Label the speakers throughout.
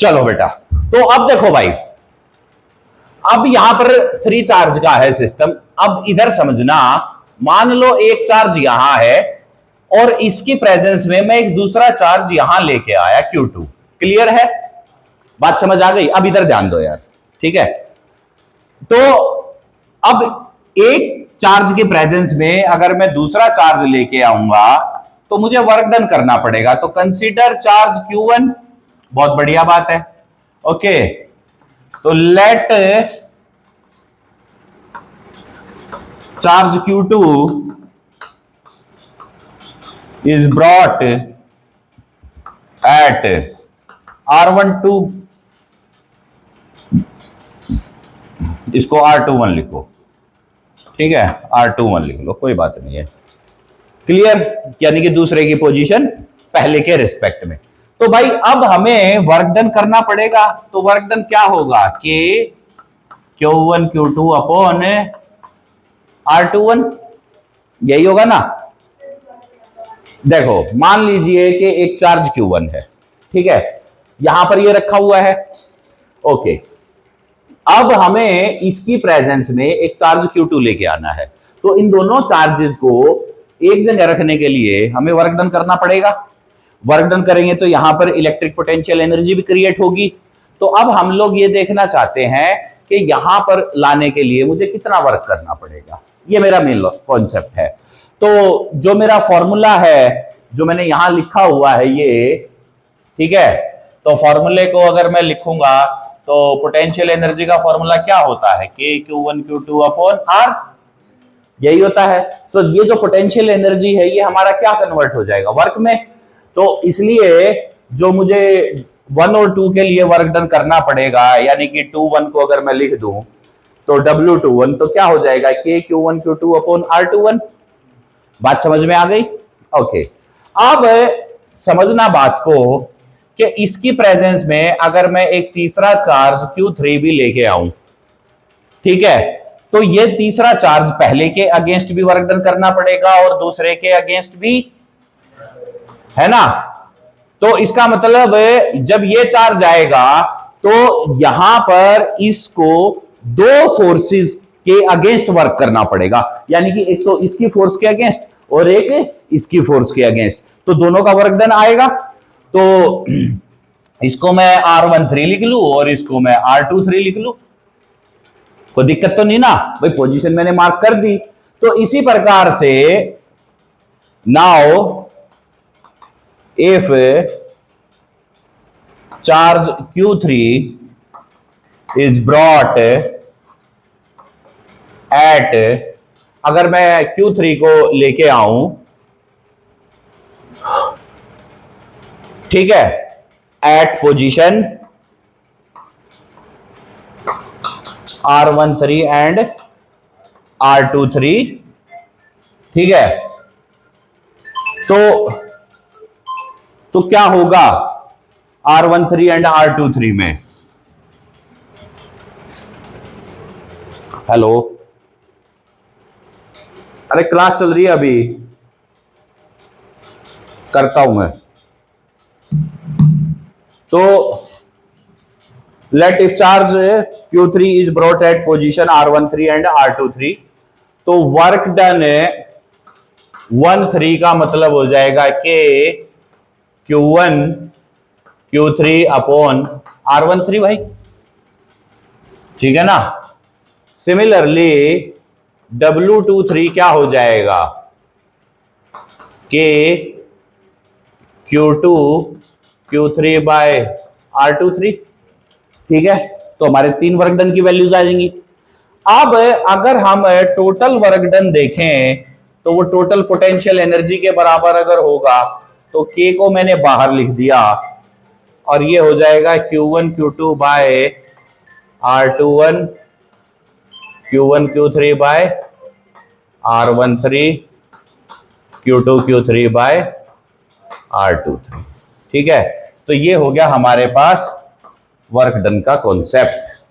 Speaker 1: चलो बेटा, तो अब देखो भाई, अब यहां पर 3 चार्ज का है सिस्टम। अब इधर समझना, मान लो एक चार्ज यहां है और इसकी प्रेजेंस में मैं एक दूसरा चार्ज यहां लेके आया Q2। क्लियर है? बात समझ आ गई? अब इधर ध्यान दो यार, ठीक है? तो अब एक चार्ज की प्रेजेंस में अगर मैं दूसरा चार्ज लेके आऊंगा तो मुझे वर्क डन करना पड़ेगा। तो कंसीडर चार्ज Q1, बहुत बढ़िया बात है। ओके, तो let charge Q2 is brought at R12, इसको R21 लिखो, ठीक है? R21 लिख लो, कोई बात नहीं है। क्लियर? यानी कि दूसरे की पोजीशन पहले के रिस्पेक्ट में। तो भाई अब हमें वर्क डन करना पड़ेगा। तो वर्क डन क्या होगा? कि Q1 Q2 अपॉन R21, यही होगा ना? देखो, मान लीजिए कि एक चार्ज Q1 है, ठीक है? यहां पर ये रखा हुआ है। ओके, अब हमें इसकी प्रेजेंस में एक चार्ज Q2 लेके आना है। तो इन दोनों चार्जेस को एक जगह रखने के लिए हमें वर्क डन करना पड़ेगा। वर्क डन करेंगे तो यहां पर इलेक्ट्रिक पोटेंशियल एनर्जी भी क्रिएट होगी। तो अब हम लोग ये देखना चाहते हैं कि यहां पर लाने के लिए मुझे कितना वर्क करना पड़ेगा। ये मेरा मेन कॉन्सेप्ट है। तो जो मेरा फॉर्मूला है, जो मैंने यहां लिखा हुआ है ये, ठीक है? तो फॉर्मूले को अगर मैं लिखूंगा तो पोटेंशियल एनर्जी का फॉर्मूला क्या होता है? Q1 Q2 अपॉन R, यही होता है। सो ये जो पोटेंशियल एनर्जी है ये हमारा क्या कन्वर्ट हो जाएगा? वर्क में। तो इसलिए जो मुझे 1 और 2 के लिए वर्क डन करना पड़ेगा, यानी कि 2 1 को अगर मैं लिख दूं तो W21 तो क्या हो जाएगा? Q1 Q2 upon R21। बात समझ में आ गई? ओके, अब समझना बात को कि इसकी प्रेजेंस में अगर मैं एक तीसरा चार्ज Q3 भी लेके आऊं, ठीक है? तो ये तीसरा चार्ज पहले के अगेंस्ट भी वर्क डन करना पड़ेगा और दूसरे के अगेंस्ट भी, है ना? तो इसका मतलब जब ये चार्ज आएगा तो यहां पर इसको दो फोर्सेस के अगेंस्ट वर्क करना पड़ेगा। यानी कि एक तो इसकी फोर्स के अगेंस्ट और एक इसकी फोर्स के अगेंस्ट, तो दोनों का वर्क डन आएगा। तो इसको मैं R13 लिख लूं और इसको मैं R23 लिख लूं, कोई दिक्कत तो नहीं ना भाई? पोजीशन मैंने मार्क कर दी। तो इसी प्रकार से now if charge Q3 is brought at, अगर मैं Q3 को लेके आऊं, ठीक है, eight position R13 and R23, ठीक है? तो क्या होगा R13 एंड R23 में? हेलो, अरे क्लास चल रही है अभी, करता हूं मैं। तो let if charge Q3 is brought at position R13 and R23, तो वर्क डन 1 3 का मतलब हो जाएगा कि Q1 Q3 अपॉन R13 भाई, ठीक है ना? सिमिलरली W23 क्या हो जाएगा? कि Q2 Q3 बाय R23, ठीक है? तो हमारे 3 वर्क डन की वैल्यूज आ जाएंगी। अब अगर हम टोटल वर्क डन देखें तो वो टोटल पोटेंशियल एनर्जी के बराबर अगर होगा तो K को मैंने बाहर लिख दिया और ये हो जाएगा Q1 Q2 bye R21, Q1 Q3 bye R13, Q2 Q3 bye R23, ठीक है? तो ये हो गया हमारे पास वर्क डन का कॉन्सेप्ट।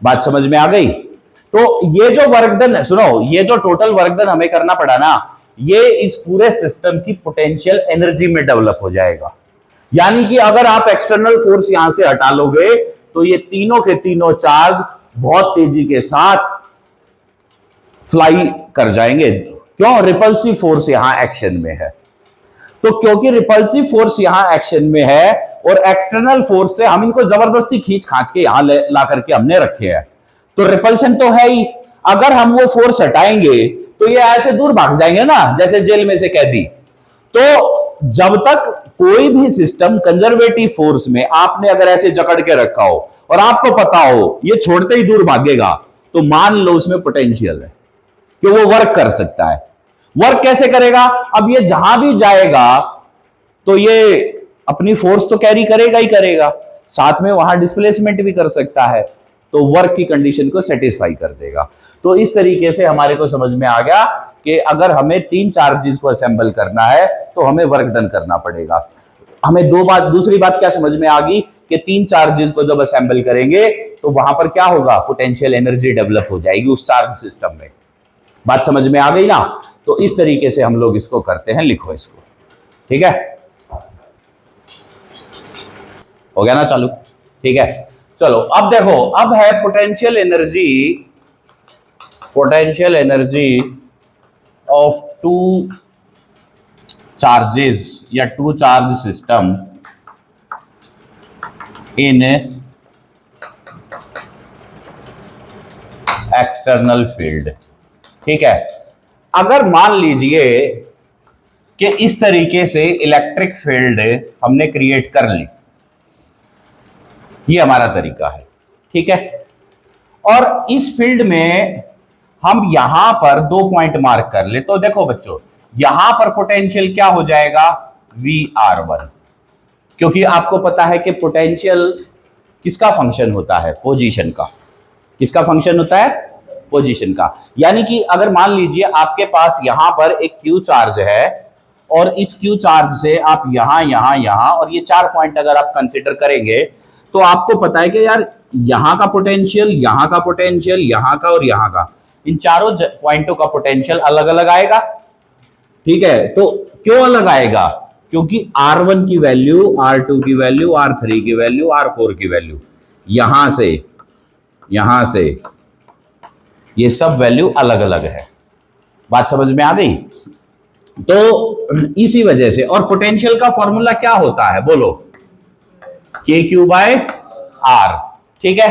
Speaker 1: बात समझ में आ गई? तो ये जो वर्क डन, सुनो, ये जो टोटल वर्क डन हमें करना पड़ा ना, ये इस पूरे सिस्टम की पोटेंशियल एनर्जी में डेवलप हो जाएगा। यानी कि अगर आप एक्सटर्नल फोर्स यहां से हटा लोगे तो ये तीनों के तीनों चार्ज बहुत तेजी के साथ फ्लाई कर जाएंगे। क्यों? रिपल्सिव फोर्स यहां एक्शन में है। तो क्योंकि रिपल्सिव फोर्स यहां एक्शन में है और एक्सटर्नल फोर्स से हम इनको जबरदस्ती खींच खांच के यहां ला करके हमने रखे हैं, तो रिपल्शन तो है ही। अगर हम वो फोर्स हटाएंगे तो ये ऐसे दूर भाग जाएंगे ना, जैसे जेल में से कैदी। तो जब तक कोई भी सिस्टम कंजर्वेटिव फोर्स में आपने अगर ऐसे जकड़ के रखा हो और आपको पता हो ये छोड़ते ही दूर भागेगा, तो मान लो उसमें पोटेंशियल है कि वो वर्क कर सकता है। वर्क कैसे करेगा? अब ये जहां भी जाएगा तो ये अपनी फोर्स तो कैरी करेगा ही करेगा, साथ में वहां डिस्प्लेसमेंट भी कर सकता है, तो वर्क की कंडीशन को सेटिस्फाई कर देगा। तो इस तरीके से हमारे को समझ में आ गया कि अगर हमें तीन चार्जेस को असेंबल करना है तो हमें वर्क डन करना पड़ेगा। हमें दूसरी बात क्या समझ में आ गई कि तीन चार्जेस को जब असेंबल करेंगे तो वहां पर क्या होगा? पोटेंशियल एनर्जी डेवलप हो जाएगी उस चार्ज सिस्टम में। बात समझ में आ गई ना? तो इस तरीके से हम लोग इसको करते हैं। लिखो इसको, ठीक है? हो गया ना चालू? ठीक है, चलो अब देखो, अब है potential energy of two charges या two charge system in external field. ठीक है, अगर मान लीजिए कि इस तरीके से इलेक्ट्रिक फील्ड हमने क्रिएट कर ली, ये हमारा तरीका है, ठीक है? और इस फील्ड में हम यहां पर दो पॉइंट मार्क कर ले, तो देखो बच्चों, यहां पर पोटेंशियल क्या हो जाएगा? VR1, क्योंकि आपको पता है कि पोटेंशियल किसका फंक्शन होता है? पोजीशन का। किसका फंक्शन होता है? पोजीशन का। यानी कि अगर मान लीजिए आपके पास यहां पर एक क्यू चार्ज है और इस क्यू चार्ज से आप यहां यहां यहां और ये चार पॉइंट अगर आप कंसीडर करेंगे तो आपको पता है कि यार यहां का पोटेंशियल, यहां का पोटेंशियल, यहां का और यहां का, इन चारों पॉइंटों का पोटेंशियल अलग अलग आएगा। ठीक है, तो क्यों अलग आएगा? क्योंकि R1 की वैल्यू, R2 की वैल्यू, R3 की वैल्यू, R4 की वैल्यू, यहां से ये सब वैल्यू अलग अलग है। बात समझ में आ गई? तो इसी वजह से, और पोटेंशियल का फॉर्मूला क्या होता है बोलो? KQ/R। ठीक है,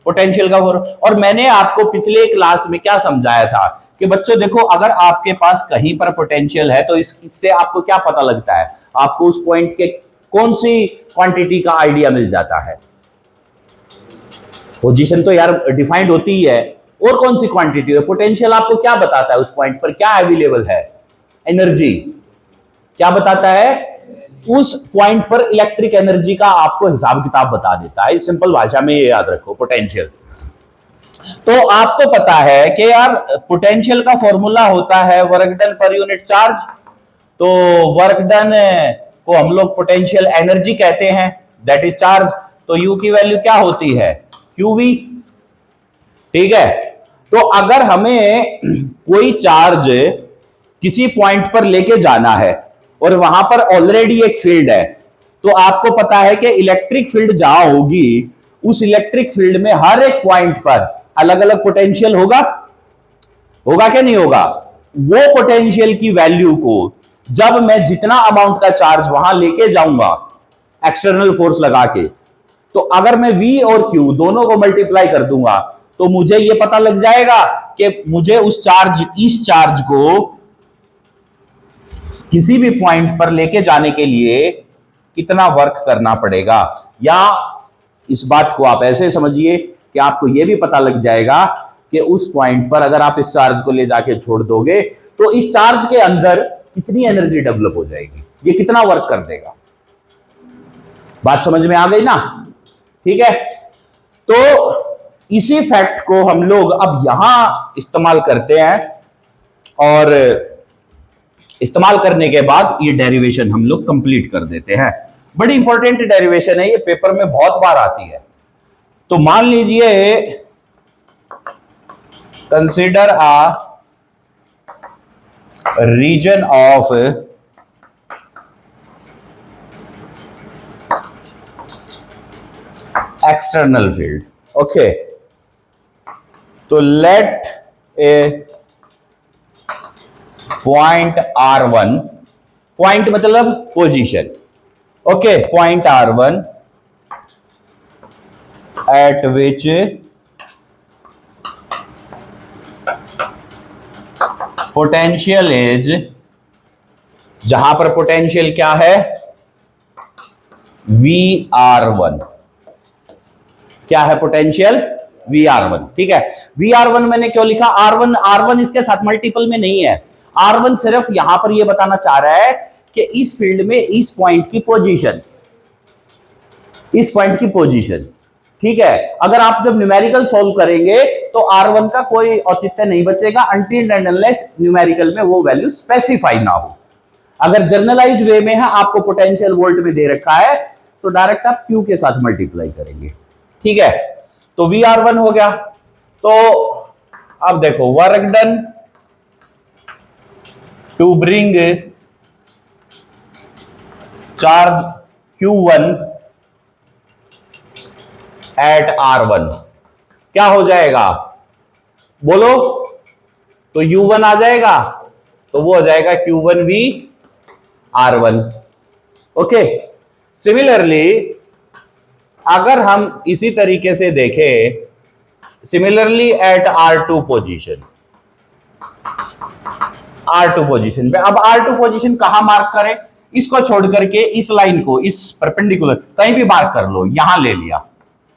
Speaker 1: पोटेंशियल का फॉर्मूला। और मैंने आपको पिछले क्लास में क्या समझाया था कि बच्चों देखो, अगर आपके पास कहीं पर पोटेंशियल है तो इससे आपको क्या पता लगता है? आपको उस पॉइंट के कौन सी क्वांटिटी का आइडिया मिल जाता है? पोजीशन तो यार डिफाइंड होती ही है, और कौन सी क्वांटिटी है? पोटेंशियल आपको क्या बताता है? उस पॉइंट पर क्या अवेलेबल है? एनर्जी। क्या बताता है? उस पॉइंट पर इलेक्ट्रिक एनर्जी का आपको हिसाब किताब बता देता है। सिंपल भाषा में ये याद रखो, पोटेंशियल। तो आपको पता है कि यार पोटेंशियल का फॉर्मूला होता है work done per unit charge. तो वर्क डन को हम लोग पोटेंशियल एनर्जी कहते हैं, दैट इज चार्ज। तो यू की वैल्यू क्या होती है? QV। ठीक है, तो अगर हमें कोई चार्ज किसी पॉइंट पर लेके जाना है और वहां पर ऑलरेडी एक फील्ड है, तो आपको पता है कि इलेक्ट्रिक फील्ड जहां होगी उस इलेक्ट्रिक फील्ड में हर एक पॉइंट पर अलग अलग पोटेंशियल होगा। होगा क्या नहीं होगा? वो पोटेंशियल की वैल्यू को जब मैं जितना अमाउंट का चार्ज वहां लेके जाऊंगा एक्सटर्नल फोर्स लगा के, तो अगर मैं V और Q दोनों को मल्टीप्लाई कर दूंगा तो मुझे यह पता लग जाएगा कि मुझे इस चार्ज को किसी भी पॉइंट पर लेके जाने के लिए कितना वर्क करना पड़ेगा। या इस बात को आप ऐसे समझिए कि आपको यह भी पता लग जाएगा कि उस पॉइंट पर अगर आप इस चार्ज को ले जाके छोड़ दोगे तो इस चार्ज के अंदर कितनी एनर्जी डेवलप हो जाएगी, ये कितना वर्क कर देगा। बात समझ में आ गई ना? ठीक है, तो इसी फैक्ट को हम लोग अब यहां इस्तेमाल करते हैं और इस्तेमाल करने के बाद ये डेरिवेशन हम लोग कंप्लीट कर देते हैं। बड़ी इंपॉर्टेंट डेरिवेशन है, ये पेपर में बहुत बार आती है। तो मान लीजिए consider a region of external field. Okay, तो let a point R1, point मतलब position, okay, point R1 at which potential is, जहां पर पोटेंशियल क्या है, VR1, क्या है पोटेंशियल, VR1, ठीक है। VR1 मैंने क्यों लिखा, R1 इसके साथ मल्टीपल में नहीं है, R1 सिर्फ यहां पर यह बताना चाह रहा है कि इस फील्ड में इस पॉइंट की पोजीशन, इस पॉइंट की पोजीशन, ठीक है। अगर आप जब न्यूमेरिकल सॉल्व करेंगे तो R1 का कोई औचित्य नहीं बचेगा अनटिल एंड अनलेस न्यूमेरिकल में वो वैल्यू स्पेसिफाई ना हो। अगर जर्नलाइज्ड वे में है, आपको पोटेंशियल वोल्ट में दे रखा है, तो डायरेक्ट आप Q के साथ मल्टीप्लाई करेंगे, ठीक है। तो VR1 हो गया। तो अब देखो, work done to bring charge Q1 at R1 क्या हो जाएगा, बोलो, तो U1 आ जाएगा, तो वो हो जाएगा Q1V R1। ओके, सिमिलरली अगर हम इसी तरीके से देखें, similarly at R2 position, R2 position पे, अब R2 पोजीशन कहां मार्क करें, इसको छोड़ करके इस लाइन को, इस परपेंडिकुलर कहीं भी मार्क कर लो, यहां ले लिया,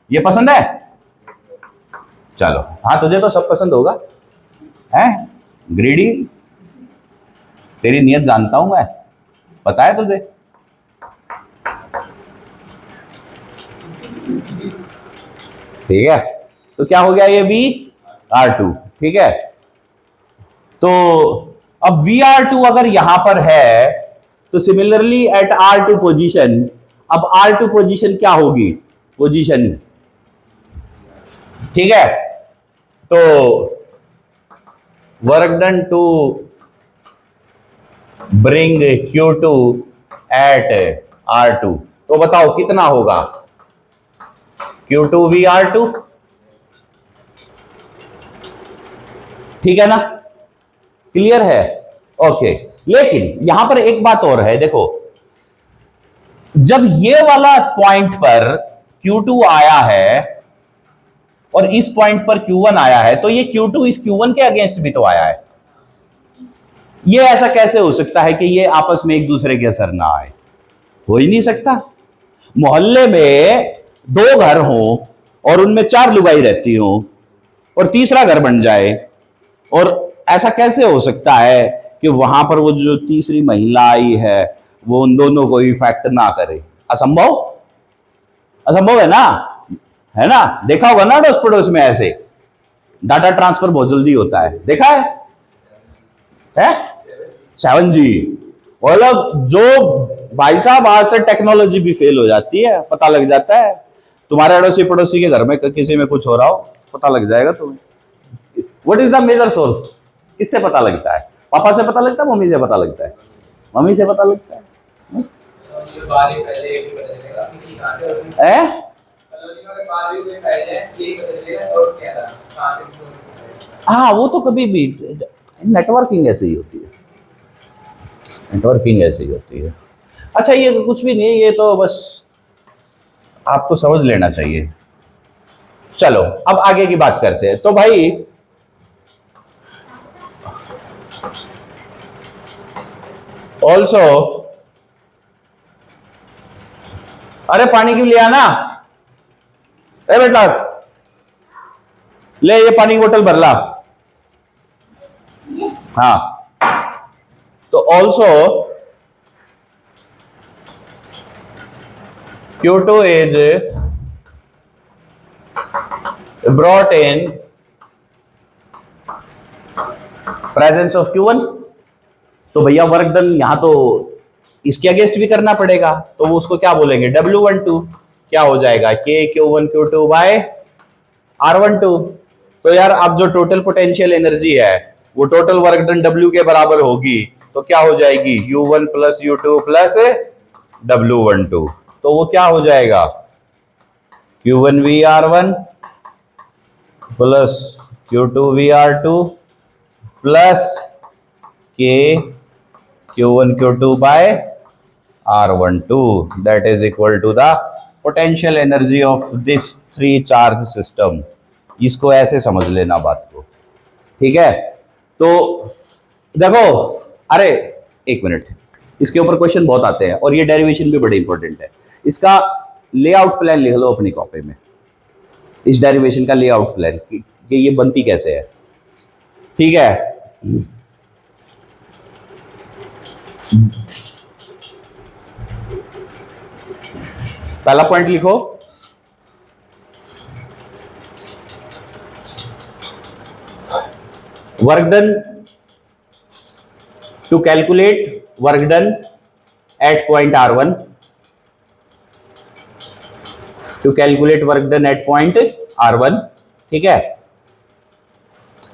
Speaker 1: ये पसंद है, चलो, हाँ तुझे तो सब पसंद होगा, है ग्रीडी, तेरी नियत जानता हूं मैं, पता है तुझे। ठीक है, तो क्या हो गया, ये VR2, ठीक है। तो अब VR2 अगर यहां पर है, तो सिमिलरली एट R2 पोजीशन, अब R2 पोजीशन क्या होगी, पोजीशन, ठीक है। तो work done to bring Q2 at R2, तो बताओ कितना होगा, Q2VR2, ठीक है ना, क्लियर है, ओके। लेकिन यहां पर एक बात और है, देखो, जब ये वाला पॉइंट पर Q2 आया है और इस पॉइंट पर Q1 आया है, तो ये Q2 इस Q1 के अगेंस्ट भी तो आया है। ये ऐसा कैसे हो सकता है कि ये आपस में एक दूसरे के असर ना आए, हो ही नहीं सकता। मोहल्ले में 2 घर हों और उनमें 4 लुगाई रहती हो और तीसरा घर बन जाए, और ऐसा कैसे हो सकता है कि वहां पर वो जो तीसरी महिला आई है वो उन दोनों को इफेक्ट ना करे, असंभव, असंभव है ना, है ना, देखा होगा ना अड़ोस पड़ोस में ऐसे डाटा ट्रांसफर बहुत जल्दी होता है, देखा है 7G, मतलब जो भाई साहब आज तक टेक्नोलॉजी भी फेल हो जाती है, पता लग जाता है, तुम्हारे अड़ोसी पड़ोसी के घर में किसी में कुछ हो रहा हो, पता लग जाएगा तुम्हें। What is the major source, किससे पता लगता है, पापा से पता लगता है, मम्मी से पता लगता है, मम्मी से पता लगता है, बस हाँ, वो तो कभी भी नेटवर्किंग ऐसे ही होती है, नेटवर्किंग ऐसे ही होती है। अच्छा, ये कुछ भी नहीं है, ये तो बस आपको समझ लेना चाहिए। चलो अब आगे की बात करते हैं। तो भाई ऑल्सो, अरे पानी क्यों लिया ना, ए बेटा ले, ये पानी की बोतल भर ला, हाँ। तो also Q2 is brought in presence of Q1, तो भैया वर्क डन यहां तो इसके अगेंस्ट भी करना पड़ेगा, तो वो उसको क्या बोलेंगे, W12, क्या हो जाएगा, KQ1 Q2 बाय R12। तो यार अब जो टोटल पोटेंशियल एनर्जी है वो टोटल वर्क डन W के बराबर होगी, तो क्या हो जाएगी, U1 plus U2 plus W12, तो वो क्या हो जाएगा, Q1 VR1 plus Q2 VR2 plus K Q1 Q2 by R12 that is equal to the potential energy of this three charge system। इसको ऐसे समझ लेना बात को, ठीक है। तो देखो, अरे एक मिनट, इसके ऊपर क्वेश्चन बहुत आते हैं और ये डेरिवेशन भी बड़े इंपॉर्टेंट है। इसका लेआउट प्लान लिख लो अपनी कॉपी में, इस डेरिवेशन का लेआउट प्लान कि ये बनती कैसे है, ठीक है। पहला पॉइंट लिखो, work done to calculate work done at point R1, to calculate work done at point R1, ठीक है।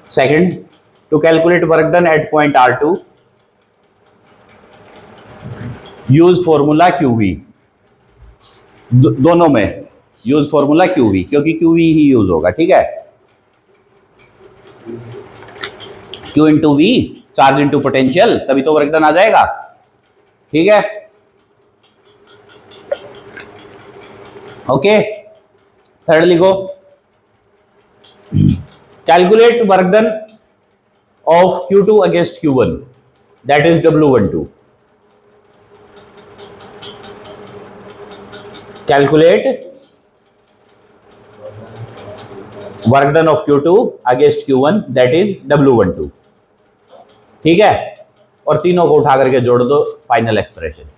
Speaker 1: Second, to calculate work done at point R2 use formula QV। दोनों में यूज फॉर्मूला QV, क्योंकि QV ही use होगा, ठीक है। Q into V, charge into potential, तभी तो वर्क डन आ जाएगा, ठीक है। ओके, थर्ड लिखो, calculate work done of Q2 against Q1 that is W12। Calculate work done of Q2 against Q1 that is W12, ठीक है। और तीनों को उठा करके जोड़ दो, फाइनल एक्सप्रेशन।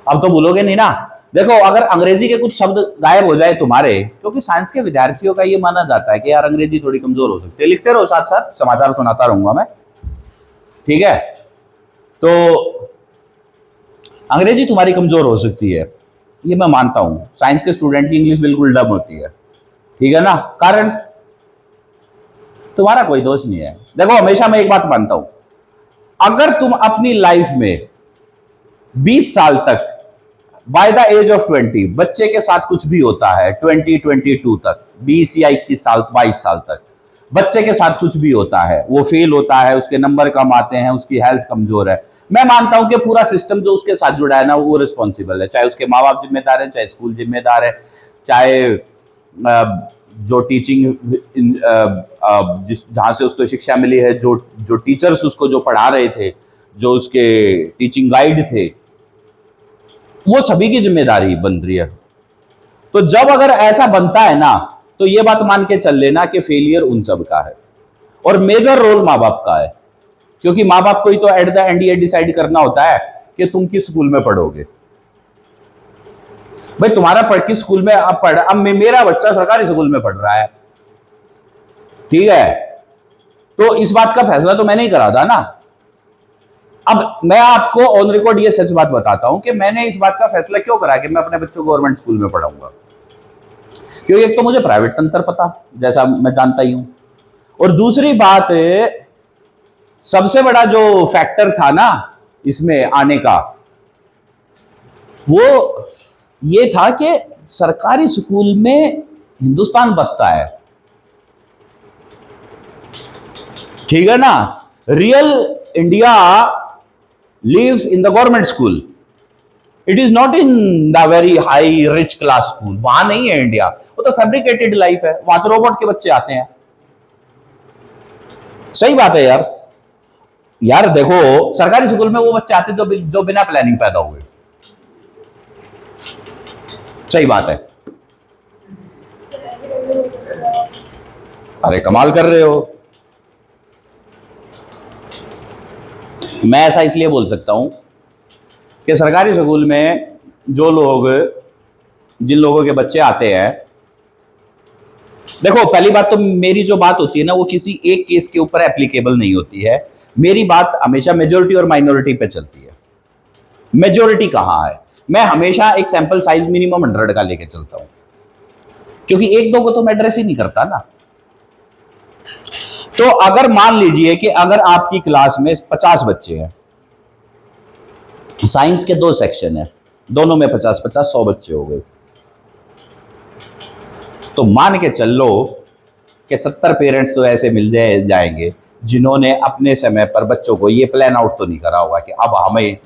Speaker 1: अब तो भूलोगे नहीं ना। देखो, अगर अंग्रेजी के कुछ शब्द गायब हो जाए तुम्हारे, क्योंकि साइंस के विद्यार्थियों का ये माना जाता है कि यार अंग्रेजी थोड़ी कमजोर हो सकती है, लिखते रहो, साथ साथ समाचार सुनाता रहूंगा मैं, ठीक है। तो अंग्रेजी तुम्हारी कमजोर हो सकती है, ये मैं मानता हूं। साइंस के स्टूडेंट की इंग्लिश बिल्कुल डम होती है, ठीक है ना। कारण तुम्हारा कोई दोष नहीं है। देखो, हमेशा मैं एक बात मानता हूं, अगर तुम अपनी लाइफ में 20 साल तक बाय द एज ऑफ 20 बच्चे के साथ कुछ भी होता है, 2022 तक, 20 या 21 साल 22 साल तक बच्चे के साथ कुछ भी होता है, वो फेल होता है, उसके नंबर कम आते हैं, उसकी हेल्थ कमजोर है, मैं मानता हूं कि पूरा सिस्टम जो उसके साथ जुड़ा है ना, वो रिस्पॉन्सिबल है। चाहे उसके माँ बाप जिम्मेदार है, चाहे स्कूल जिम्मेदार है, चाहे जो टीचिंग जिस जहां से उसको शिक्षा मिली है, जो टीचर्स उसको जो पढ़ा रहे थे, जो उसके टीचिंग गाइड थे, वो सभी की जिम्मेदारी बन रही है। तो जब अगर ऐसा बनता है ना, तो ये बात मान के चल लेना कि फेलियर उन सब का है और मेजर रोल माँ बाप का है, क्योंकि माँ बाप को ही तो एट द एंड ये डिसाइड करना होता है कि तुम किस स्कूल में पढ़ोगे। भाई तुम्हारा किस स्कूल में अब पढ़, अब मेरा बच्चा सरकारी स्कूल में पढ़ रहा है, ठीक है, तो इस बात का फैसला तो मैंने ही करा था ना। अब मैं आपको ऑन रिकॉर्ड ये सच बात बताता हूं कि मैंने इस बात का फैसला क्यों करा कि मैं अपने बच्चों को गवर्नमेंट स्कूल में पढ़ाऊंगा, क्योंकि एक तो मुझे प्राइवेट तंत्र पता, जैसा मैं जानता ही हूं, और दूसरी बात, सबसे बड़ा जो फैक्टर था ना इसमें आने का, वो ये था कि सरकारी स्कूल में हिंदुस्तान बसता है, ठीक है ना। Real India lives in the government school, it is not in the very high rich class school. वहां नहीं है इंडिया, वो तो फैब्रिकेटेड लाइफ है, वहां तो रोबोट के बच्चे आते हैं। सही बात है यार। यार देखो, सरकारी स्कूल में वो बच्चे आते जो बिना प्लानिंग पैदा हुए। सही बात है। अरे कमाल कर रहे हो। मैं ऐसा इसलिए बोल सकता हूं कि सरकारी स्कूल में जो लोग, जिन लोगों के बच्चे आते हैं, देखो पहली बात तो मेरी जो बात होती है ना, वो किसी एक केस के ऊपर एप्लीकेबल नहीं होती है। मेरी बात हमेशा मेजोरिटी और माइनॉरिटी पे चलती है। मेजोरिटी कहां है, मैं हमेशा एक सैंपल साइज मिनिमम 100 का लेके चलता हूं, क्योंकि एक दो को तो मैं एड्रेस ही नहीं करता ना। तो अगर मान लीजिए कि अगर आपकी क्लास में 50 बच्चे हैं, साइंस के 2 सेक्शन है, दोनों में 50-50 100 बच्चे हो गए, तो मान के चल लो कि 70 पेरेंट्स तो ऐसे मिल जाएंगे जिन्होंने अपने समय पर बच्चों को ये प्लान आउट तो नहीं करा होगा कि अब हमें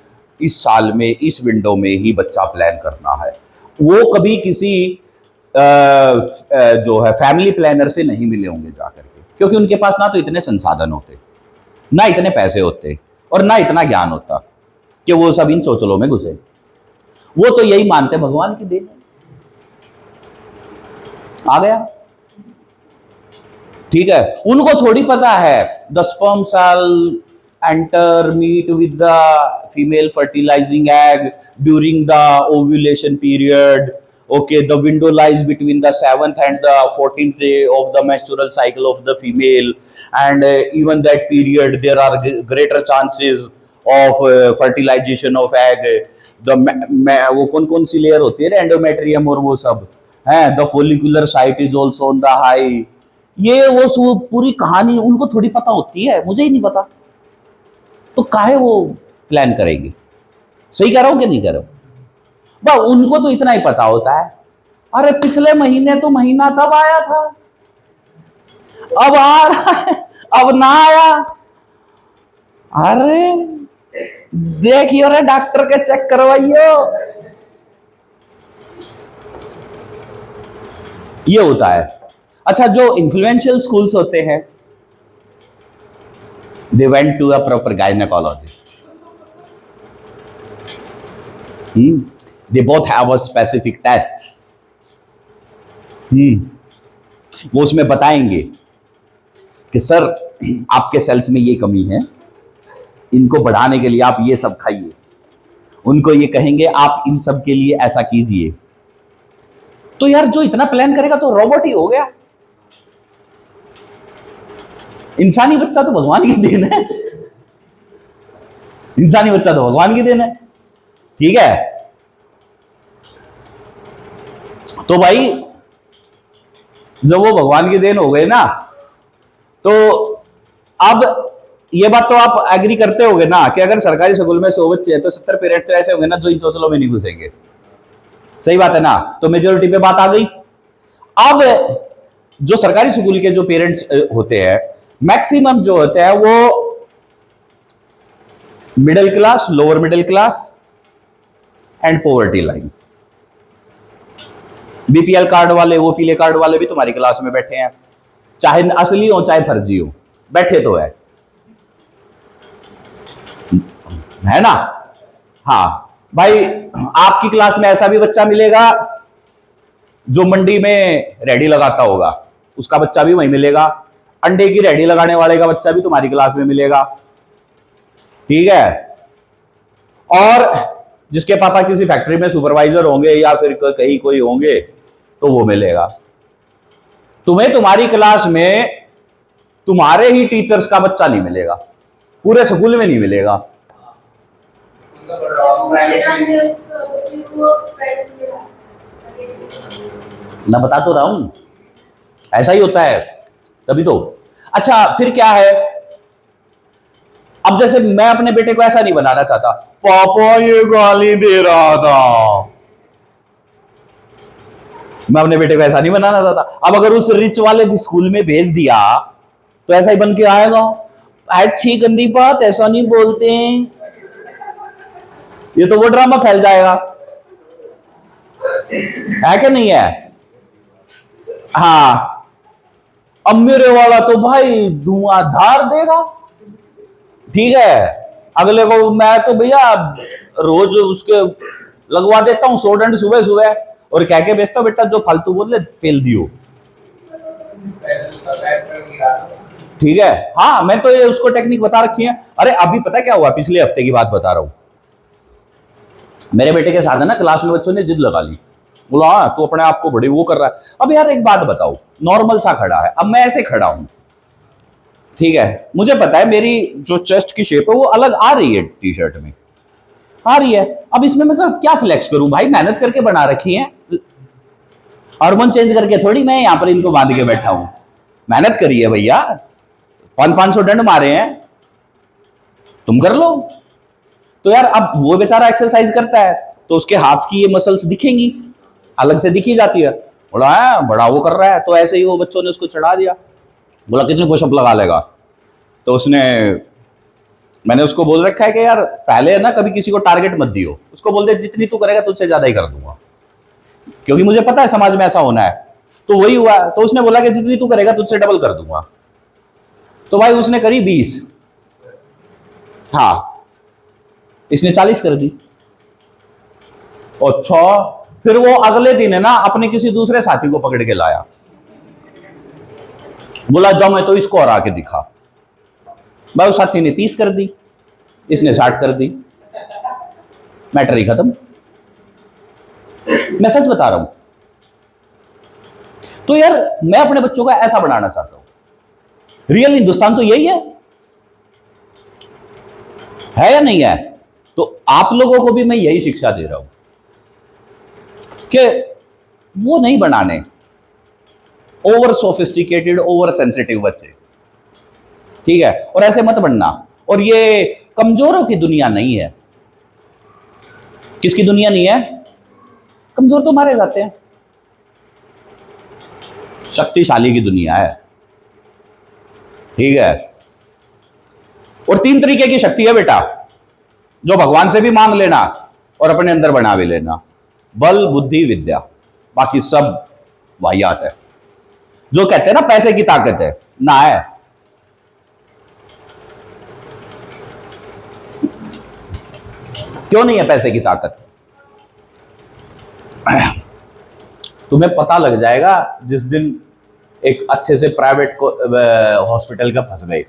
Speaker 1: इस साल में इस विंडो में ही बच्चा प्लान करना है। वो कभी किसी जो है फैमिली प्लानर से नहीं मिले होंगे जाकर के, क्योंकि उनके पास ना तो इतने संसाधन होते, ना इतने पैसे होते, और ना इतना ज्ञान होता कि वो सब इन चोचलों में घुसे। वो तो यही मानते भगवान की देन आ गया, ठीक है। उनको थोड़ी पता है the sperm cell enter meet with the female fertilizing egg during the ovulation period. Okay, the window lies between the 7th and the 14th day of the menstrual cycle of the female, and even that period there are greater chances of fertilization of egg. The वो कौन कौन सी layer होती है endometrium और वो सब है, the follicular site is also on the high. ये वो पूरी कहानी उनको थोड़ी पता होती है, मुझे ही नहीं पता, तो काहे वो प्लान करेंगे। सही कह रहा हूं कि नहीं कह रहा हूं? बस उनको तो इतना ही पता होता है, अरे पिछले महीने तो महीना तब आया था, अब आ रहा है, अब ना आया, अरे देखियो रे डॉक्टर के चेक करवाइयो। ये होता है। अच्छा, जो इन्फ्लुएंशियल स्कूल्स होते हैं, they went to a proper gynecologist. They both have a specific tests. वो उसमें बताएंगे कि सर आपके सेल्स में ये कमी है, इनको बढ़ाने के लिए आप ये सब खाइए। उनको ये कहेंगे आप इन सब के लिए ऐसा कीजिए। तो यार जो इतना प्लान करेगा तो रोबोट ही हो गया। इंसानी बच्चा तो भगवान की देन है, इंसानी बच्चा तो भगवान की देन है, ठीक है। तो भाई जब वो भगवान की देन हो गए ना, तो अब ये बात तो आप एग्री करते होगे ना कि अगर सरकारी स्कूल में 100 बच्चे हैं तो 70 पेरेंट्स तो ऐसे होंगे ना जो इन चोचलों में नहीं घुसेंगे। सही बात है ना? तो मेजोरिटी पे बात आ गई। अब जो सरकारी स्कूल के जो पेरेंट्स होते हैं, मैक्सिमम जो होते हैं वो middle class, lower middle class and poverty line. BPL card वाले, वो पीले कार्ड वाले भी तुम्हारी क्लास में बैठे हैं, चाहे असली हो चाहे फर्जी हो, बैठे तो है ना? हाँ भाई, आपकी क्लास में ऐसा भी बच्चा मिलेगा जो मंडी में रेडी लगाता होगा, उसका बच्चा भी वहीं मिलेगा। अंडे की रेडी लगाने वाले का बच्चा भी तुम्हारी क्लास में मिलेगा, ठीक है। और जिसके पापा किसी फैक्ट्री में सुपरवाइजर होंगे या फिर कहीं कोई होंगे तो वो मिलेगा। तुम्हें तुम्हारी क्लास में तुम्हारे ही टीचर्स का बच्चा नहीं मिलेगा, पूरे स्कूल में नहीं मिलेगा। मैं बता तो रहा हूं, ऐसा ही होता है तभी तो। अच्छा, फिर क्या है, अब जैसे मैं अपने बेटे को ऐसा नहीं बनाना चाहता, पापा ये गाली दे रहा था, मैं अपने बेटे को ऐसा नहीं बनाना चाहता। अब अगर उस रिच वाले भी स्कूल में भेज दिया तो ऐसा ही बन के आएगा, अच्छी गंदी बात ऐसा नहीं बोलते हैं, ये तो वो ड्रामा फैल जाएगा, है कि नहीं है? हाँ, अब मेरे वाला तो भाई धुआंधार देगा, ठीक है। अगले को मैं तो भैया रोज उसके लगवा देता हूं 100 डंड सुबह सुबह, और कह के बेचता बेटा जो फालतू बोले पेल दियो, ठीक है। हाँ, मैं तो ये उसको टेक्निक बता रखी है। अरे अभी पता क्या हुआ, पिछले हफ्ते की बात बता रहा हूं, मेरे बेटे के साथ है ना क्लास में बच्चों ने जिद लगा ली, बोला हाँ तू अपने आप को बड़ी वो कर रहा है। अब यार एक बात बताओ, नॉर्मल सा खड़ा है, अब मैं ऐसे खड़ा हूं, ठीक है, मुझे पता है मेरी जो चेस्ट की शेप है वो अलग आ रही है, टी शर्ट में आ रही है। अब इसमें मैं क्या फ्लेक्स करूं भाई, मेहनत करके बना रखी है, हार्मोन चेंज करके थोड़ी मैं यहां पर इनको बांध के बैठा हूं, मेहनत करी है भैया, 500 डंड मारे हैं, तुम कर लो। तो यार अब वो बेचारा एक्सरसाइज करता है तो उसके हाथ की ये मसल्स दिखेंगी, अलग से दिखी जाती है, बोला है बड़ा वो कर रहा है। तो ऐसे ही वो बच्चों ने उसको चढ़ा दिया। बोला कितने पुशअप लगा लेगा? तो उसने, मैंने उसको बोल रखा है कि यार पहले ना कभी किसी को टारगेट मत दियो, उसको बोल दे जितनी तू करेगा तुझसे ज्यादा ही कर दूंगा, क्योंकि मुझे पता है समाज में ऐसा होना है। तो वही हुआ। तो उसने बोला कि जितनी तू करेगा तुझसे डबल कर दूंगा। तो भाई उसने करी 20, हाँ इसने 40 कर दी। अच्छा, फिर वो अगले दिन है ना अपने किसी दूसरे साथी को पकड़ के लाया, बोला जाओ मैं तो इसको हरा के दिखा। भाई उस साथी ने 30 कर दी, इसने 60 कर दी, मैटर ही खत्म। मैं सच बता रहा हूं। तो यार मैं अपने बच्चों को ऐसा बनाना चाहता हूं। रियल हिंदुस्तान तो यही है या नहीं है? तो आप लोगों को भी मैं यही शिक्षा दे रहा हूं कि वो नहीं बनाने ओवर सोफिस्टिकेटेड, ओवर सेंसिटिव बच्चे, ठीक है? और ऐसे मत बनना। और ये कमजोरों की दुनिया नहीं है। किसकी दुनिया नहीं है? कमजोर तो मारे जाते हैं, शक्तिशाली की दुनिया है, ठीक है? और 3 तरीके की शक्ति है बेटा, जो भगवान से भी मांग लेना और अपने अंदर बना भी लेना। बल, बुद्धि, विद्या, बाकी सब वाहियात है। जो कहते हैं ना पैसे की ताकत है, ना है। क्यों नहीं है पैसे की ताकत? तुम्हें पता लग जाएगा जिस दिन एक अच्छे से प्राइवेट हॉस्पिटल का फंस गए,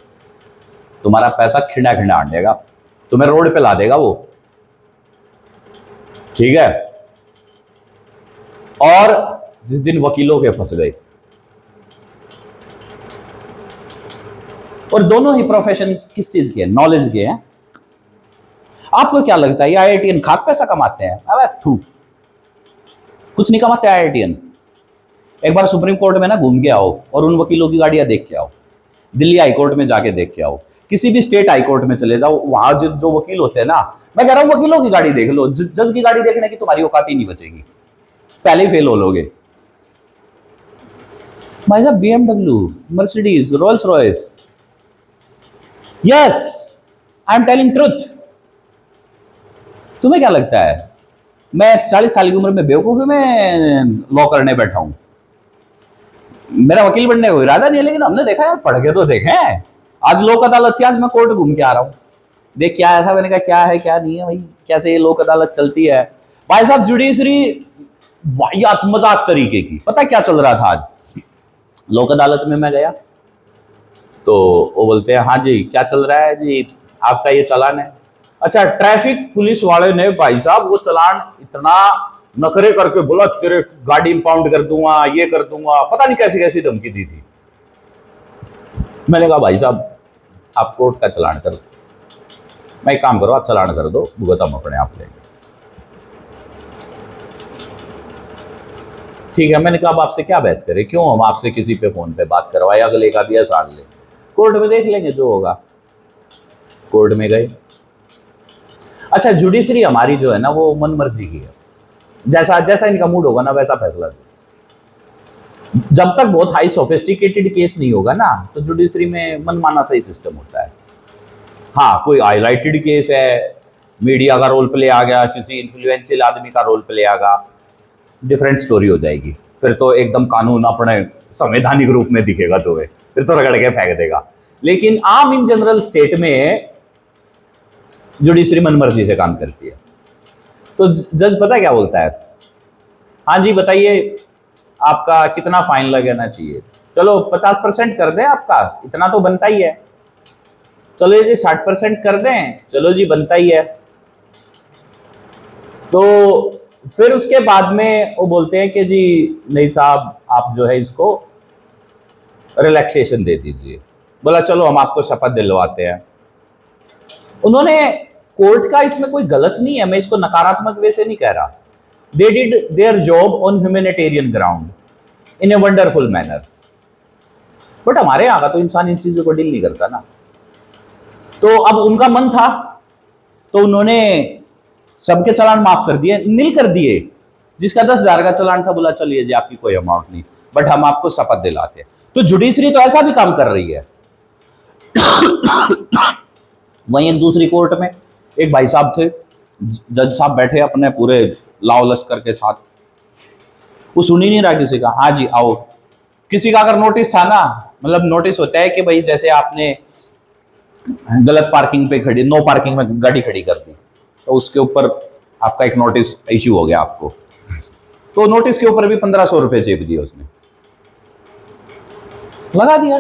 Speaker 1: तुम्हारा पैसा खिंडा खिंडा आंटेगा, तुम्हें रोड पे ला देगा वो, ठीक है? और जिस दिन वकीलों के फंस गए, और दोनों ही प्रोफेशन किस चीज के हैं? नॉलेज के हैं। आपको क्या लगता है ये आईआईटीएन खाक पैसा कमाते हैं? अबे थू, कुछ नहीं कमाते आईआईटीएन। एक बार सुप्रीम कोर्ट में ना घूम के आओ और उन वकीलों की गाड़ियां देख के आओ। दिल्ली हाईकोर्ट में जाके देख के आओ, किसी भी स्टेट हाईकोर्ट में चले जाओ, वहां जो वकील होते हैं ना, मैं कह रहा हूं वकीलों की गाड़ी देख लो, जज की गाड़ी देखने की तुम्हारी औकात ही नहीं बचेगी, पहले ही फेल हो लोगे। भाई साहब BMW, Mercedes, Rolls Royce, yes I am telling truth. तुम्हें क्या लगता है मैं 40 साल की उम्र में बेवकूफ में लॉ करने बैठा हूं? मेरा वकील बनने का इरादा नहीं है, लेकिन हमने देखा यार, पढ़ के तो देखे। आज लोक अदालत थी, आज मैं कोर्ट घूम के आ रहा हूं, देख क्या आया था। मैंने कहा क्या है क्या नहीं है भाई, कैसे ये लोक अदालत चलती है। भाई साहब जुडिशरी वाहियात मजाक तरीके की। पता क्या चल रहा था आज लोक अदालत में? मैं गया तो वो बोलते हैं हाँ जी क्या चल रहा है जी, आपका ये चालान है। अच्छा, ट्रैफिक पुलिस वाले ने भाई साहब वो चालान इतना नखरे करके बोला तेरे गाड़ी इंपाउंड कर दूंगा, ये कर दूंगा, पता नहीं कैसी कैसी धमकी दी थी। मैंने कहा भाई साहब आप कोर्ट का चालान कर दो, मैं एक काम करो आप चालान कर दो, भुगत हम अपने आप लेंगे। ठीक है, मैंने कहा अब आपसे क्या बहस करें, क्यों हम आपसे किसी पे फोन पे बात करवाए, अगले का भी आसान ले, कोर्ट में देख लेंगे जो होगा। कोर्ट में गए। अच्छा, जुडिशरी हमारी जो है ना वो मन मर्जी की है, जैसा जैसा इनका मूड होगा ना वैसा फैसला दे। जब तक बहुत हाई सोफिस्टिकेटेड केस नहीं होगा ना तो जुडिशरी में मनमाना सही सिस्टम होता है। हाँ, कोई हाईलाइटेड केस है, मीडिया का रोल प्ले आ गया, किसी इन्फ्लुएंशियल आदमी का रोल प्ले आ गया, डिफरेंट स्टोरी हो जाएगी। फिर तो एकदम कानून अपने संवैधानिक रूप में दिखेगा, तो फिर तो रगड़ के फेंक देगा। लेकिन आम इन जनरल स्टेट में जुडिशरी मनमर्जी से काम करती है। तो जज पता क्या बोलता है? हाँ जी बताइए आपका कितना फाइन लगाना चाहिए? चलो 50% कर दें, आपका इतना तो बनता ही है। चलो जी 60% कर दें, चलो जी बनता ही है। तो फिर उसके बाद में वो बोलते हैं कि जी नहीं साहब आप जो है इसको रिलैक्सेशन दे दीजिए। बोला चलो हम आपको शपथ दिलवाते हैं। उन्होंने, कोर्ट का इसमें कोई गलत नहीं है, मैं इसको नकारात्मक वे से नहीं कह रहा। They did their job on humanitarian ground in a wonderful manner. But हमारे यहाँ का तो इंसान इन चीजों को डील नहीं करता ना। तो अब उनका मन था तो उन्होंने सबके चालान माफ कर दिए, नील कर दिए। जिसका 10,000 का चालान था, बोला चलिए जी आपकी कोई अमाउंट नहीं, बट हम आपको शपथ दिलाते हैं। तो जुडिशरी तो ऐसा भी काम कर रही है। वहीं एक दूसरी कोर्ट में एक भाई साहब थे, जज साहब बैठे अपने पूरे लाव लश्कर के साथ, वो सुन ही नहीं रहा किसी का। हाँ जी आओ। किसी का अगर नोटिस था ना, मतलब नोटिस होता है कि भाई जैसे आपने गलत पार्किंग पे खड़ी, नो पार्किंग में गाड़ी खड़ी कर दी, तो उसके ऊपर आपका एक नोटिस इश्यू हो गया आपको, तो नोटिस के ऊपर भी 1,500 रुपए चेप दिए उसने, लगा दिया।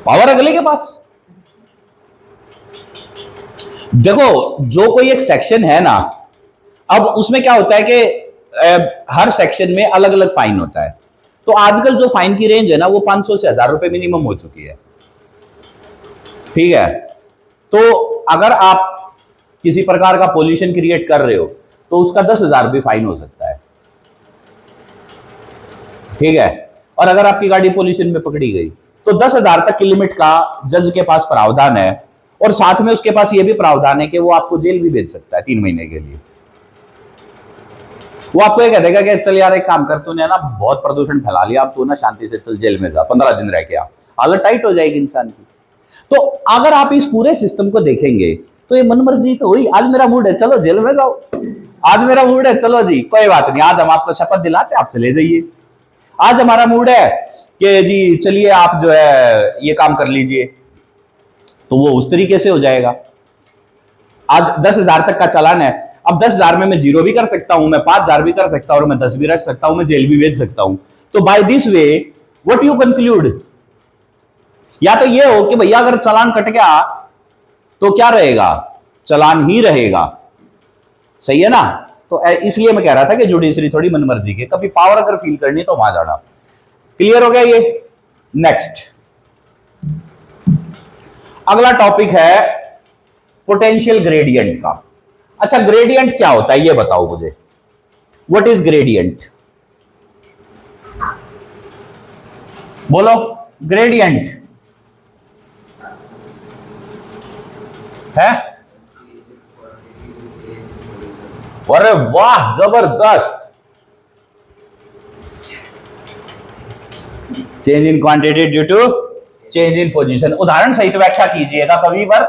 Speaker 1: पावर अगले के पास। देखो जो कोई एक सेक्शन है ना, अब उसमें क्या होता है कि हर सेक्शन में अलग अलग फाइन होता है। तो आजकल जो फाइन की रेंज है ना, वो 500 से 1,000 रुपए मिनिमम हो चुकी है। ठीक है, तो अगर आप किसी प्रकार का पोल्यूशन क्रिएट कर रहे हो तो उसका 10,000 भी फाइन हो सकता है। ठीक है, और अगर आपकी गाड़ी पोल्यूशन में पकड़ी गई तो 10,000 तक की लिमिट का जज के पास प्रावधान है, और साथ में उसके पास यह भी प्रावधान है कि वो आपको जेल भी भेज सकता है 3 महीने के लिए। वो आपको ये कह देगा कि चल यार एक काम कर, तूने ना बहुत प्रदूषण फैला लिया, अब तू ना शांति से चल जेल में जा, 15 दिन रह के आ। हालत टाइट हो जाएगी इंसान की। तो अगर आप इस पूरे सिस्टम को देखेंगे तो ये मनमर्जी तो हुई, आज मेरा मूड है चलो जेल में जाओ, आज मेरा मूड है चलो जी कोई बात नहीं, आज हम आपको शपथ दिलाते आप चले जाइए, आज हमारा मूड है कि जी चलिए आप जो है ये काम कर लीजिए, तो वो उस तरीके से हो जाएगा। आज 10,000 तक का चालान है, अब 10,000 में मैं 0 भी कर सकता हूं, मैं 5,000 भी कर सकता हूं, और मैं 10 भी रख सकता हूं, मैं जेल भी भेज सकता हूं। तो by this way what you conclude, या तो ये हो कि भैया अगर चालान कट गया तो क्या रहेगा, चालान ही रहेगा। सही है ना? तो इसलिए मैं कह रहा था कि जुडिशरी थोड़ी मनमर्जी के, कभी पावर अगर फील करनी तो वहां जाना। क्लियर हो गया ये? नेक्स्ट अगला टॉपिक है पोटेंशियल ग्रेडियंट का। अच्छा ग्रेडियंट क्या होता है ये बताओ मुझे, व्हाट इज ग्रेडियंट? बोलो ग्रेडियंट है? अरे वाह जबरदस्त, change in quantity due to change in position. उदाहरण सहित व्याख्या कीजिएगा कवि पर,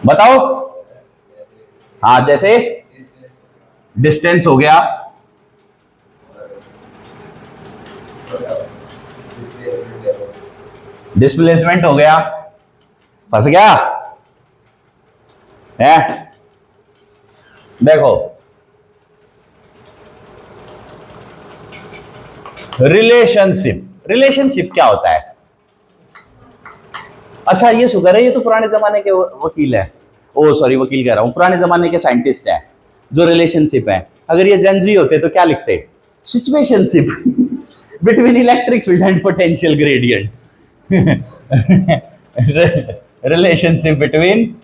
Speaker 1: बताओ। हाँ जैसे डिस्टेंस हो गया, डिस्प्लेसमेंट हो गया, फंस गया है? देखो रिलेशनशिप, रिलेशनशिप क्या होता है? अच्छा ये शुगर है, ये तो पुराने जमाने के वकील है, ओ सॉरी वकील कह रहा हूं, पुराने जमाने के साइंटिस्ट हैं जो रिलेशनशिप है। अगर ये जेनजी होते तो क्या लिखते? Situationship between electric field and potential gradient. Relationship between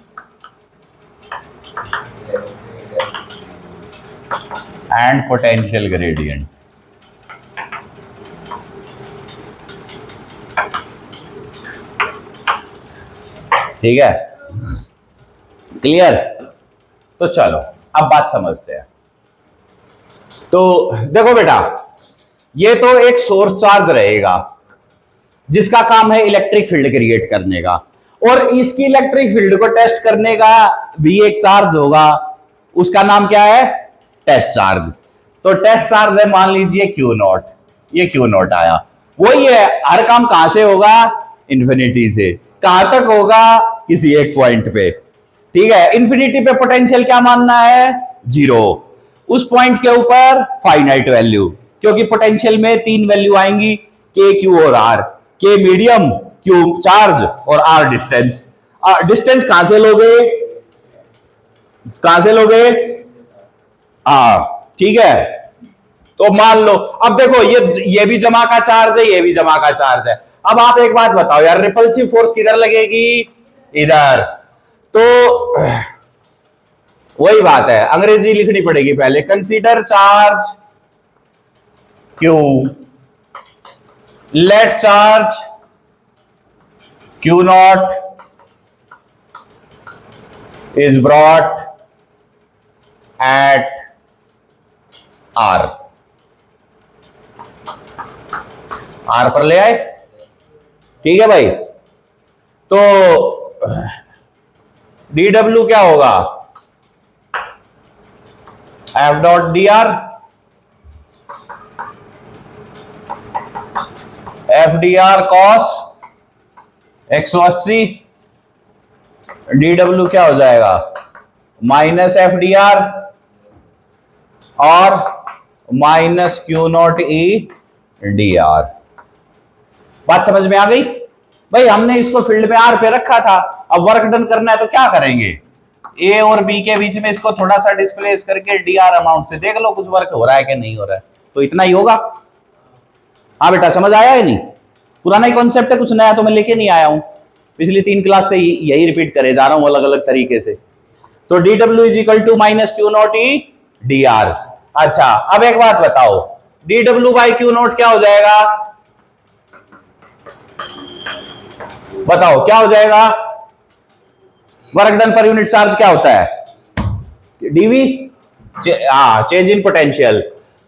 Speaker 1: and potential gradient. ठीक है, क्लियर? तो चलो अब बात समझते हैं। तो देखो बेटा, ये तो एक सोर्स चार्ज रहेगा जिसका काम है इलेक्ट्रिक फील्ड क्रिएट करने का, और इसकी इलेक्ट्रिक फील्ड को टेस्ट करने का भी एक चार्ज होगा, उसका नाम क्या है? Test charge. तो टेस्ट चार्ज है मान लीजिए क्यू नॉट, ये क्यू नॉट आया, वही है हर काम कहां से होगा? इन्फिनिटी से। कहां तक होगा? किसी एक पॉइंट पे। ठीक है, इन्फिनिटी पे पोटेंशियल क्या मानना है? 0। उस पॉइंट के ऊपर फाइनाइट वैल्यू, क्योंकि पोटेंशियल में 3 वैल्यू आएंगी, के क्यू और आर। के मीडियम, क्यू चार्ज और आर डिस्टेंस। डिस्टेंस कहां से लोगे? कहां से लोगे? ठीक है, तो मान लो अब देखो ये भी जमा का चार्ज है, ये भी जमा का चार्ज है। अब आप एक बात बताओ यार, रिपल्सिव फोर्स किधर लगेगी? इधर। तो वही बात है, अंग्रेजी लिखनी पड़ेगी पहले। Consider charge Q, let charge Q naught is brought at R, R पर ले आए, ठीक है भाई। तो dw क्या होगा, f dot dr, f dr cos 180, dw क्या हो जाएगा माइनस एफ डी आर और minus Q naught E d are. बात समझ में आ गई भाई? हमने इसको फील्ड में आर पे रखा था, अब वर्क डन करना है तो क्या करेंगे, ए और बी के बीच में इसको थोड़ा सा डिस्प्लेस करके डी आर अमाउंट से देख लो कुछ वर्क हो रहा है कि नहीं हो रहा है, तो इतना ही होगा। हाँ बेटा समझ आया है? नहीं, पुराना ही कॉन्सेप्ट है, कुछ नया तो मैं लेके नहीं आया हूं, पिछली 3 क्लास से यही रिपीट करे जा रहा हूं अलग अलग तरीके से। तो d W is equal to minus Q naught E d r. अच्छा अब एक बात बताओ, d W by Q naught क्या हो जाएगा, बताओ क्या हो जाएगा? Work done per unit charge क्या होता है, डीवी, चेंज इन पोटेंशियल।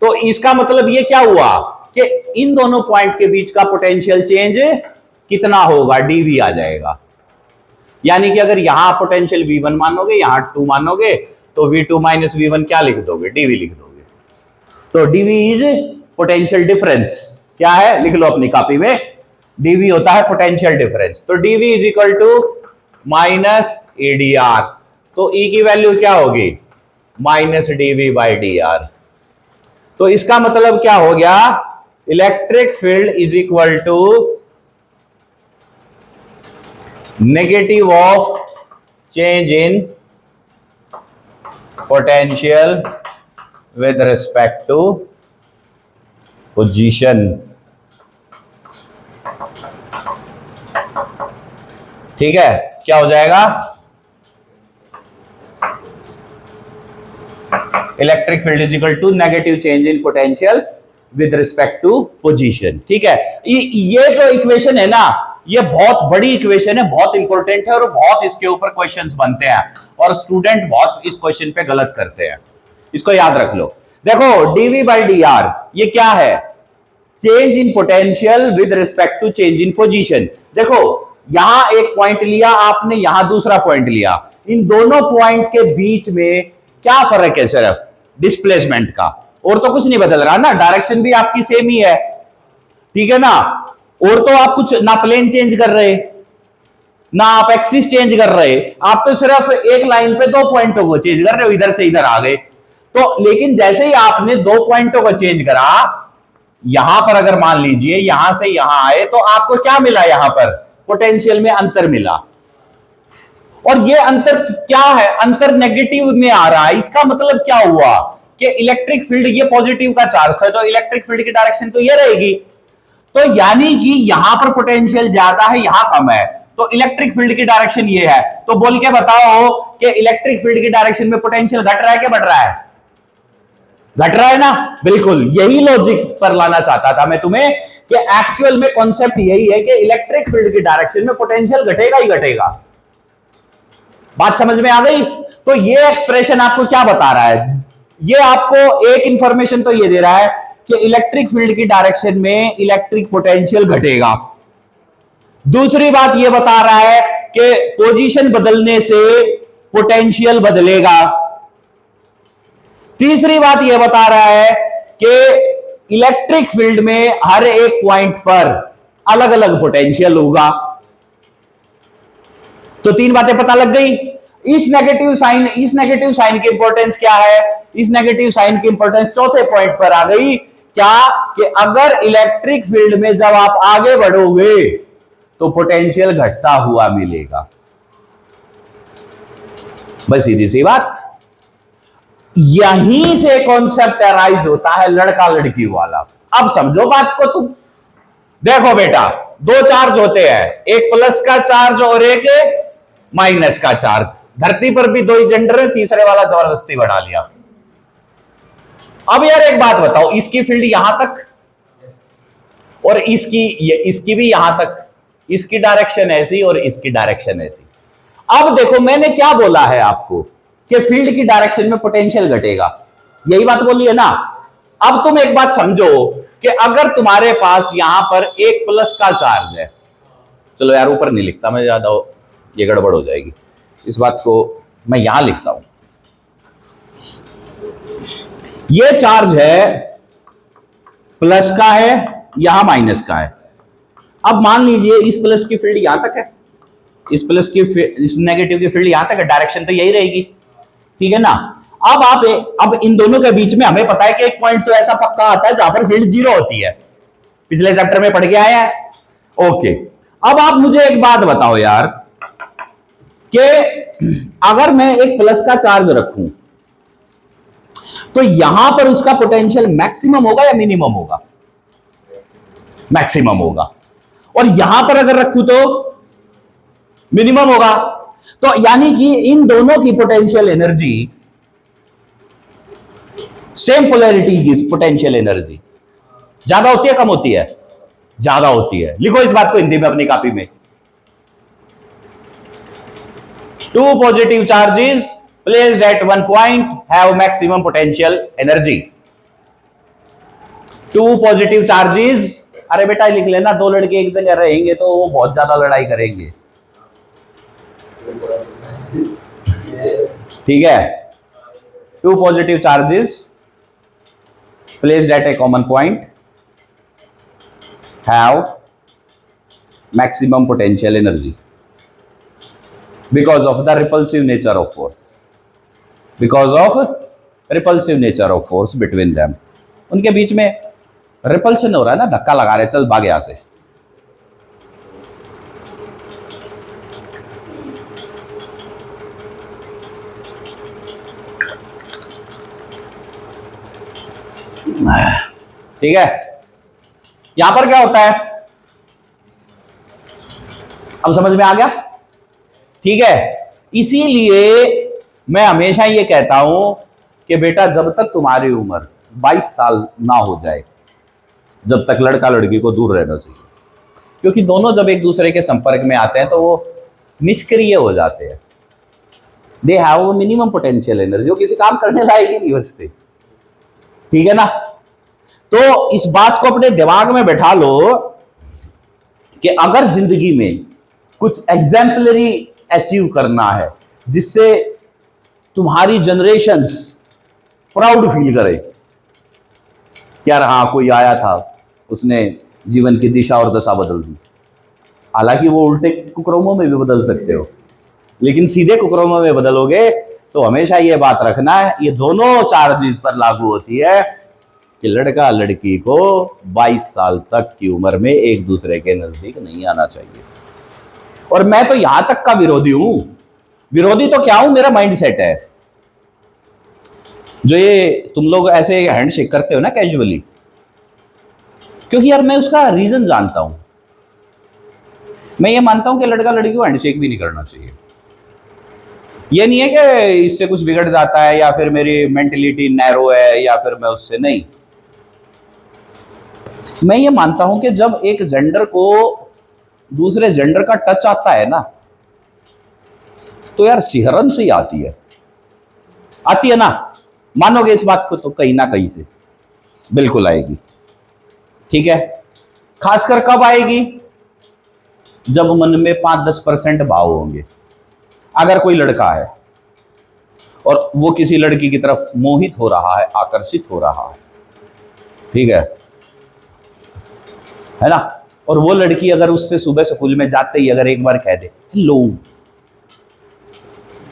Speaker 1: तो इसका मतलब ये क्या हुआ कि इन दोनों पॉइंट के बीच का पोटेंशियल चेंज कितना होगा, डीवी आ जाएगा। यानी कि अगर यहां पोटेंशियल V1 मानोगे, यहां 2 मानोगे, तो V2 माइनस V1 क्या लिख दोगे, डीवी लिख दोगे। तो डीवी इज पोटेंशियल डिफरेंस, क्या है लिख लो अपनी कॉपी में, डीवी होता है पोटेंशियल डिफरेंस। तो DV is equal to minus EDR, तो ई की वैल्यू क्या होगी minus DV by D R. तो इसका मतलब क्या हो गया, electric field is equal to negative of change in potential with respect to position. ठीक है, क्या हो जाएगा, electric field is equal to negative change in potential with respect to position. ठीक है, ये जो इक्वेशन है ना, ये बहुत बड़ी इक्वेशन है, बहुत इंपॉर्टेंट है और बहुत इसके ऊपर क्वेश्चंस बनते हैं और स्टूडेंट बहुत इस क्वेश्चन पे गलत करते हैं, इसको याद रख लो। देखो डीवी बाई डी आर ये क्या है, change in potential with respect to change in position. देखो यहां एक पॉइंट लिया आपने, यहां दूसरा पॉइंट लिया, इन दोनों पॉइंट के बीच में क्या फर्क है, सिर्फ डिस्प्लेसमेंट का, और तो कुछ नहीं बदल रहा ना, डायरेक्शन भी आपकी सेम ही है, ठीक है ना, और तो आप कुछ ना प्लेन चेंज कर रहे ना आप एक्सिस चेंज कर रहे, आप तो सिर्फ एक लाइन पे 2 पॉइंटों को चेंज कर रहे हो, इधर से इधर आ गए। तो लेकिन जैसे ही आपने 2 पॉइंटों को चेंज करा, यहां पर अगर मान लीजिए यहां से यहां आए, तो आपको क्या मिला, यहां पर पोटेंशियल में अंतर मिला, और ये अंतर क्या है, अंतर नेगेटिव में आ रहा है। इसका मतलब क्या हुआ कि इलेक्ट्रिक फील्ड, ये पॉजिटिव का चार्ज था, तो इलेक्ट्रिक फील्ड की डायरेक्शन तो ये रहेगी, तो यानी कि यहां पर पोटेंशियल ज्यादा है, यहां कम है, तो इलेक्ट्रिक फील्ड की डायरेक्शन ये है। तो बोल के बताओ कि इलेक्ट्रिक फील्ड की डायरेक्शन में पोटेंशियल घट रहा है कि बढ़ रहा है, घट रहा है ना, बिल्कुल यही लॉजिक पर लाना चाहता था मैं तुम्हें, कि एक्चुअल में कॉन्सेप्ट यही है कि इलेक्ट्रिक फील्ड की डायरेक्शन में पोटेंशियल घटेगा ही घटेगा। बात समझ में आ गई? तो ये एक्सप्रेशन आपको क्या बता रहा है, ये आपको एक इंफॉर्मेशन तो ये दे रहा है कि इलेक्ट्रिक फील्ड की डायरेक्शन में इलेक्ट्रिक पोटेंशियल घटेगा। दूसरी बात ये बता रहा है कि पोजीशन बदलने से पोटेंशियल बदलेगा। तीसरी बात यह बता रहा है कि इलेक्ट्रिक फील्ड में हर एक पॉइंट पर अलग अलग पोटेंशियल होगा। तो 3 बातें पता लग गई। इस नेगेटिव साइन की इंपॉर्टेंस क्या है, इस नेगेटिव साइन की इंपॉर्टेंस चौथे पॉइंट पर आ गई, क्या कि अगर इलेक्ट्रिक फील्ड में जब आप आगे बढ़ोगे तो पोटेंशियल घटता हुआ मिलेगा। बस सीधी सी बात, यहीं से कॉन्सेप्ट अराइज होता है लड़का लड़की वाला। अब समझो बात को तुम, देखो बेटा 2 चार्ज होते हैं, एक प्लस का चार्ज और एक माइनस का चार्ज। धरती पर भी 2 ही जेंडर है, तीसरे वाला जबरदस्ती बढ़ा लिया। अब यार एक बात बताओ, इसकी फील्ड यहां तक और इसकी भी यहां तक, इसकी डायरेक्शन ऐसी और इसकी डायरेक्शन ऐसी। अब देखो मैंने क्या बोला है आपको कि फील्ड की डायरेक्शन में पोटेंशियल घटेगा, यही बात बोली है ना। अब तुम एक बात समझो कि अगर तुम्हारे पास यहां पर एक प्लस का चार्ज है, चलो यार ऊपर नहीं लिखता मैं, ज्यादा ये गड़बड़ हो जाएगी, इस बात को मैं यहां लिखता हूं। ये चार्ज है प्लस का है, यहां माइनस का है। अब मान लीजिए इस प्लस की फील्ड यहां तक है, इस नेगेटिव की फील्ड यहां तक है, डायरेक्शन तो यही रहेगी, ठीक है ना। अब इन दोनों के बीच में हमें पता है कि एक पॉइंट तो ऐसा पक्का आता है जहां पर फील्ड जीरो होती है, पिछले चैप्टर में पढ़ के आया है। ओके, अब आप मुझे एक बात बताओ यार कि अगर मैं एक प्लस का चार्ज रखूं तो यहां पर उसका पोटेंशियल मैक्सिमम होगा या मिनिमम होगा? मैक्सिमम होगा। और यहां पर अगर रखूं तो मिनिमम होगा। तो यानी कि इन दोनों की पोटेंशियल एनर्जी सेम पोलैरिटी की पोटेंशियल एनर्जी ज्यादा होती है कम होती है? ज्यादा होती है। लिखो इस बात को हिंदी में अपनी कॉपी में, two positive charges placed at one point have maximum potential energy. Two positive charges, अरे बेटा लिख लेना, दो लड़के एक जगह रहेंगे तो वो बहुत ज्यादा लड़ाई करेंगे, ठीक है। Two positive charges placed at a common point have maximum potential energy because of the repulsive nature of force, because of repulsive nature of force between them। उनके बीच में रिपल्शन हो रहा है ना, धक्का लगा रहे, चल भाग यहां से। ठीक है, यहां पर क्या होता है अब समझ में आ गया? ठीक है, इसीलिए मैं हमेशा ये कहता हूं कि बेटा जब तक तुम्हारी उम्र 22 साल ना हो जाए, जब तक लड़का लड़की को दूर रहना चाहिए, क्योंकि दोनों जब एक दूसरे के संपर्क में आते हैं तो वो निष्क्रिय हो जाते हैं। They have minimum potential energy, वो किसी काम करने लायक ही नहीं बचते, ठीक है ना। तो इस बात को अपने दिमाग में बैठा लो कि अगर जिंदगी में कुछ एग्जाम्पलरी अचीव करना है जिससे तुम्हारी जनरेशंस प्राउड फील करे, क्या रहा कोई आया था उसने जीवन की दिशा और दशा बदल दी। हालांकि वो उल्टे कुकर्मों में भी बदल सकते हो, लेकिन सीधे कुकर्मों में बदलोगे तो हमेशा ये बात रखना है, ये दोनों चार्जेस पर लागू होती है कि लड़का लड़की को 22 साल तक की उम्र में एक दूसरे के नजदीक नहीं आना चाहिए। और मैं तो यहां तक का विरोधी हूं, विरोधी तो क्या हूं, मेरा माइंड सेट है। जो ये तुम लोग ऐसे हैंडशेक करते हो ना कैजुअली, क्योंकि यार मैं उसका रीजन जानता हूं। मैं ये मानता हूं कि लड़का लड़की को हैंडशेक भी नहीं करना चाहिए। ये नहीं है कि इससे कुछ बिगड़ जाता है या फिर मेरी मेंटलिटी नैरो है या फिर मैं उससे, नहीं। मैं ये मानता हूं कि जब एक जेंडर को दूसरे जेंडर का टच आता है ना, तो यार सिहरन से ही आती है ना। मानोगे इस बात को तो कहीं ना कहीं से बिल्कुल आएगी, ठीक है। खासकर कब आएगी? जब मन में 5-10% भाव होंगे। अगर कोई लड़का है और वो किसी लड़की की तरफ मोहित हो रहा है, आकर्षित हो रहा है, ठीक है ना, और वो लड़की अगर उससे सुबह स्कूल में जाते ही अगर एक बार कह दे हेलो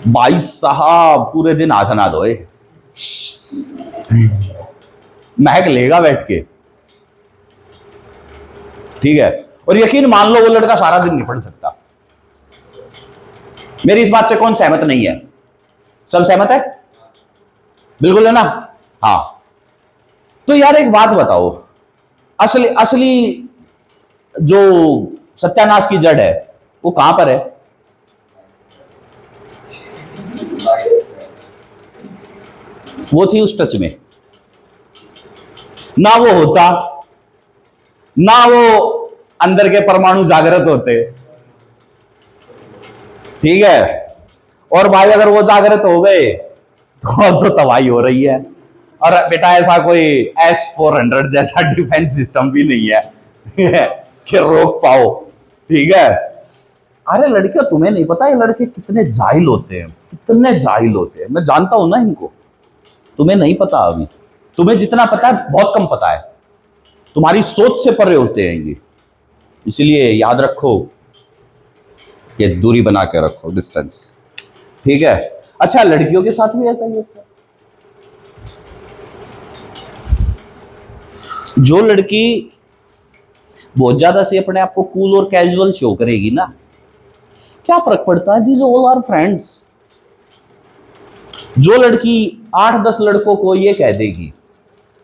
Speaker 1: भाई साहब, पूरे दिन हाथ ना धोए, महक लेगा बैठ के, ठीक है। और यकीन मान लो वो लड़का सारा दिन नहीं पढ़ सकता। मेरी इस बात से कौन सहमत नहीं है? सब सहमत है? बिल्कुल है ना। हाँ, तो यार एक बात बताओ, असली जो सत्यानाश की जड़ है वो कहां पर है? वो थी उस टच में। ना वो होता, ना वो अंदर के परमाणु जागृत होते, ठीक है। और भाई अगर वो जागृत हो गए तो अब तो तबाही हो रही है। और बेटा ऐसा कोई S-400 जैसा डिफेंस सिस्टम भी नहीं है कि रोक पाओ, ठीक है। अरे लड़कियों, तुम्हें नहीं पता ये लड़के कितने जाहिल होते हैं, कितने जाहिल होते हैं। मैं जानता हूं ना इनको, तुम्हें नहीं पता अभी। तुम्हें जितना पता है बहुत कम पता है, तुम्हारी सोच से परे होते हैं ये। इसलिए याद रखो कि दूरी बना के रखो, डिस्टेंस, ठीक है। अच्छा, लड़कियों के साथ भी ऐसा ही होता है। जो लड़की बहुत ज्यादा से अपने आप को कूल और कैजुअल शो करेगी ना, क्या फर्क पड़ता है, दीज ऑल आर फ्रेंड्स। जो लड़की 8-10 लड़कों को ये कह देगी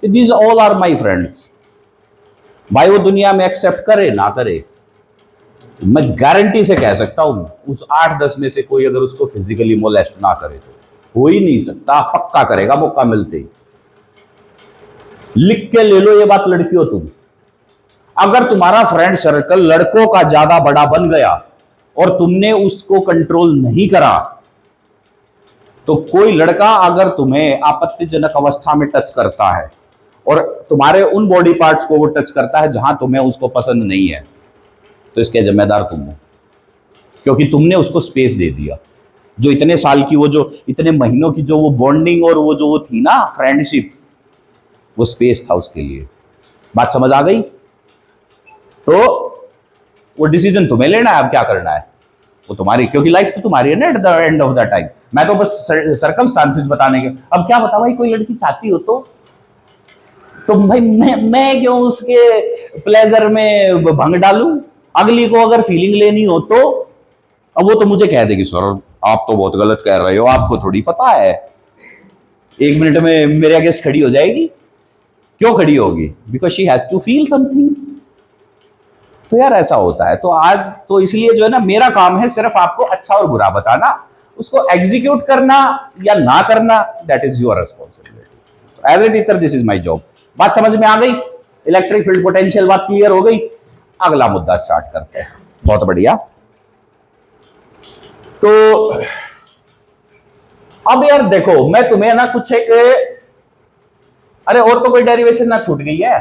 Speaker 1: कि these all are my friends, भाई वो दुनिया में एक्सेप्ट करे ना करे, मैं गारंटी से कह सकता हूं उस 8-10 में से कोई अगर उसको फिजिकली मोलेस्ट ना करे तो हो ही नहीं सकता, पक्का करेगा मौका मिलते ही। लिख के ले लो ये बात लड़कियों, तुम अगर तुम्हारा फ्रेंड सर्कल लड़कों का ज्यादा बड़ा बन गया और तुमने उसको कंट्रोल नहीं करा, तो कोई लड़का अगर तुम्हें आपत्तिजनक अवस्था में टच करता है और तुम्हारे उन बॉडी पार्ट्स को वो टच करता है जहां तुम्हें उसको पसंद नहीं है, तो इसके जिम्मेदार तुम हो, क्योंकि तुमने उसको स्पेस दे दिया। जो इतने साल की, वो जो इतने महीनों की जो वो बॉन्डिंग और वो जो वो थी ना फ्रेंडशिप, वो स्पेस था उसके लिए। बात समझ आ गई? तो वो डिसीजन तुम्हें लेना है, अब क्या करना है वो तुम्हारी, क्योंकि लाइफ तो तुम्हारी है ना at the end of the time. मैं तो बस सर्कमस्टांसेस बताने के। अब क्या बता भाई, कोई लड़की चाहती हो तो भाई मैं क्यों उसके प्लेजर में भंग डालूं? अगली को अगर फीलिंग लेनी हो तो अब वो तो मुझे कह देगी सर आप तो बहुत गलत कह रहे हो, आपको थोड़ी पता है। 1 मिनट में मेरे अगेंस्ट खड़ी हो जाएगी। क्यों खड़ी होगी? Because she has to feel something. तो यार ऐसा होता है। तो आज तो इसलिए जो है ना, मेरा काम है सिर्फ आपको अच्छा और बुरा बताना, उसको एग्जीक्यूट करना या ना करना that is your responsibility. As a teacher this is my job. बात समझ में आ गई? इलेक्ट्रिक फील्ड पोटेंशियल बात क्लियर हो गई। अगला मुद्दा स्टार्ट करते हैं। बहुत बढ़िया। तो अब यार देखो, मैं तुम्हें ना कुछ एक, अरे और तो कोई डेरिवेशन ना छूट गई है?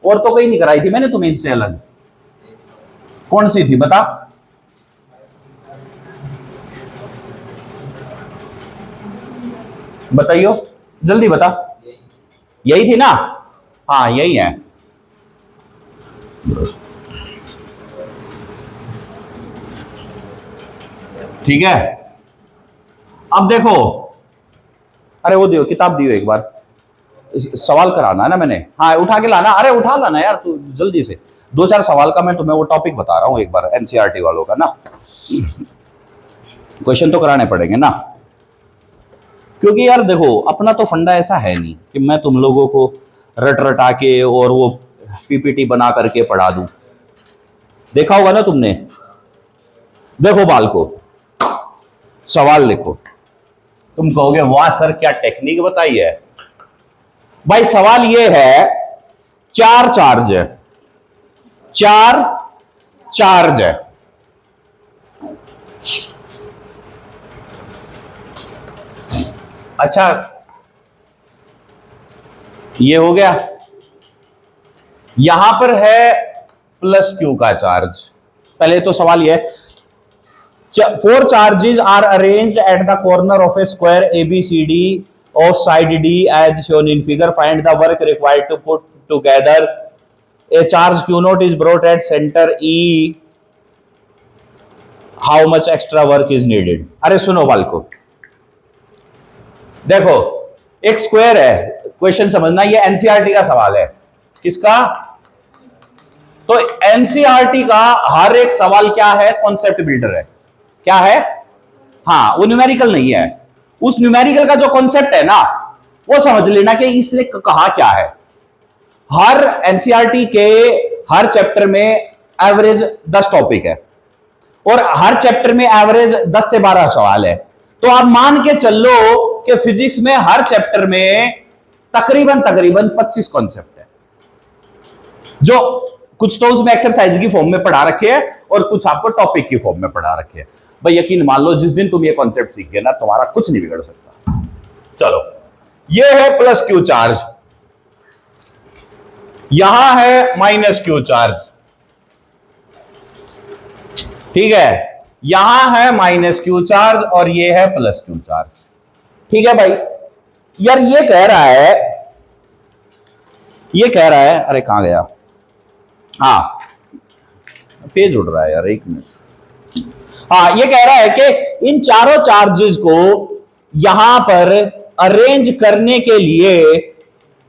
Speaker 1: और तो कोई नहीं कराई थी मैंने तुम्हें इनसे अलग? कौन सी थी बता? बताइयो जल्दी बता। यही थी ना? हाँ यही है। ठीक है। अब देखो, अरे वो दियो, किताब दियो एक बार, सवाल कराना है ना मैंने। हाँ उठा के लाना, अरे उठा लाना यार तू जल्दी से। 2-4 सवाल का मैं तुम्हें वो टॉपिक बता रहा हूं एक बार, एनसीईआरटी वालों का ना। क्वेश्चन तो कराने पड़ेंगे ना, क्योंकि यार देखो अपना तो फंडा ऐसा है नहीं कि मैं तुम लोगों को रट रटा के और वो पीपीटी बना करके पढ़ा दूं। देखा होगा ना तुमने। देखो बालको, सवाल लिखो। तुम कहोगे वाह सर क्या टेक्निक बताई है। भाई सवाल ये है, 4 चार्ज है, 4 चार्ज है। अच्छा ये हो गया। यहां पर है प्लस क्यू का चार्ज। पहले तो सवाल ये है, 4 charges are arranged at the corner of a square ABCD of side D as shown in figure. Find the work required to put together a charge Q naught is brought at center E. How much extra work is needed? अरे सुनो बालको, देखो एक square है, question समझना, ये NCERT का सवाल है। किसका? तो एनसीईआरटी का हर एक सवाल क्या है? कॉन्सेप्ट बिल्डर है। क्या है? हाँ वो न्यूमेरिकल नहीं है। उस न्यूमेरिकल का जो कॉन्सेप्ट है ना, वो समझ लेना कि इसने कहा क्या है। हर एनसीईआरटी के हर चैप्टर में एवरेज 10 टॉपिक है और हर चैप्टर में एवरेज 10 से 12 सवाल है। तो आप मान के चल लो कि फिजिक्स में हर चैप्टर में तकरीबन 25 कॉन्सेप्ट है, जो कुछ तो उसमें एक्सरसाइज की फॉर्म में पढ़ा रखे हैं और कुछ आपको टॉपिक की फॉर्म में पढ़ा रखे हैं। भाई यकीन मान लो, जिस दिन तुम ये कॉन्सेप्ट सीख गए ना, तुम्हारा कुछ नहीं बिगड़ सकता। चलो, ये है प्लस क्यू चार्ज, यहां है माइनस क्यू चार्ज, ठीक है, यहां है माइनस क्यू चार्ज और ये है प्लस क्यू चार्ज। ठीक है भाई, यार ये कह रहा है, अरे कहां गया, हाँ पेज उड़ रहा है यार, एक मिनट। हाँ, ये कह रहा है कि इन चारों चार्जेस को यहां पर अरेंज करने के लिए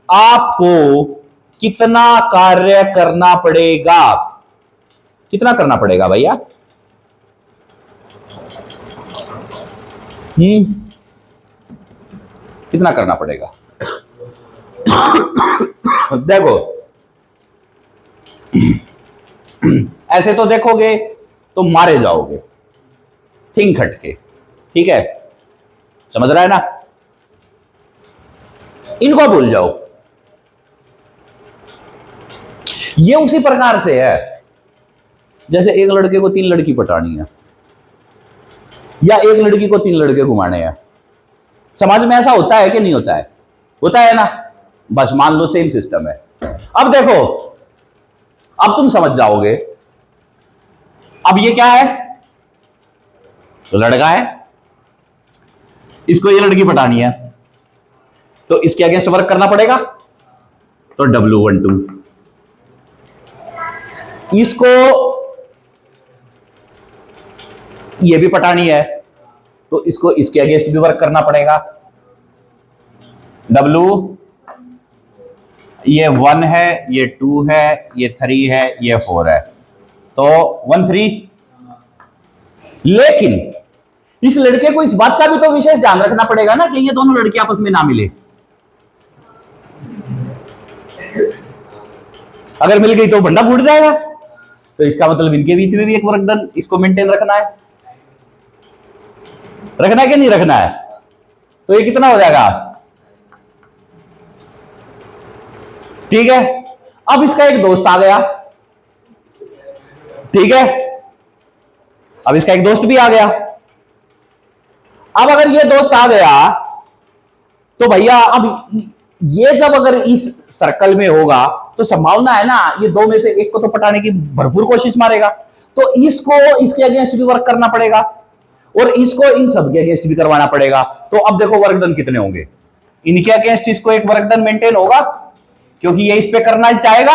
Speaker 1: आपको कितना कार्य करना पड़ेगा, कितना करना पड़ेगा भैया? कितना करना पड़ेगा? देखो, ऐसे तो देखोगे तो मारे जाओगे, थिंक हटके, ठीक है, समझ रहा है ना? इनको भूल जाओ। ये उसी प्रकार से है जैसे एक लड़के को 3 लड़की पटानी है या एक लड़की को 3 लड़के घुमाने हैं। समाज में ऐसा होता है कि नहीं होता है? होता है ना? बस मान लो सेम सिस्टम है। अब देखो, अब तुम समझ जाओगे। अब ये क्या है? तो लड़का है, इसको ये लड़की पटानी है, तो इसके अगेंस्ट वर्क करना पड़ेगा, तो W12। इसको ये भी पटानी है, तो इसको इसके अगेंस्ट भी वर्क करना पड़ेगा, W। ये 1 है, ये 2 है, ये 3 है, ये 4 है, तो 1 3। लेकिन इस लड़के को इस बात का भी तो विशेष ध्यान रखना पड़ेगा ना कि ये दोनों लड़के आपस में ना मिले। अगर मिल गई तो बंडा फूट जाएगा, तो इसका मतलब इनके बीच में भी एक वर्क डन, इसको मेंटेन रखना है। रखना है कि नहीं रखना है? तो ये कितना हो जाएगा? ठीक है, अब इसका एक दोस्त आ गया, ठीक है, अब इसका एक दोस्त भी आ गया। अब अगर ये दोस्त आ गया तो भैया, अब ये जब अगर इस सर्कल में होगा तो संभावना है ना, ये दो में से एक को तो पटाने की भरपूर कोशिश मारेगा, तो इसको इसके अगेंस्ट भी वर्क करना पड़ेगा और इसको इन सब के अगेंस्ट भी करवाना पड़ेगा। तो अब देखो वर्क डन कितने होंगे? इनके अगेंस्ट इसको एक वर्क डन मेंटेन होगा, क्योंकि ये इस पे करना चाहेगा,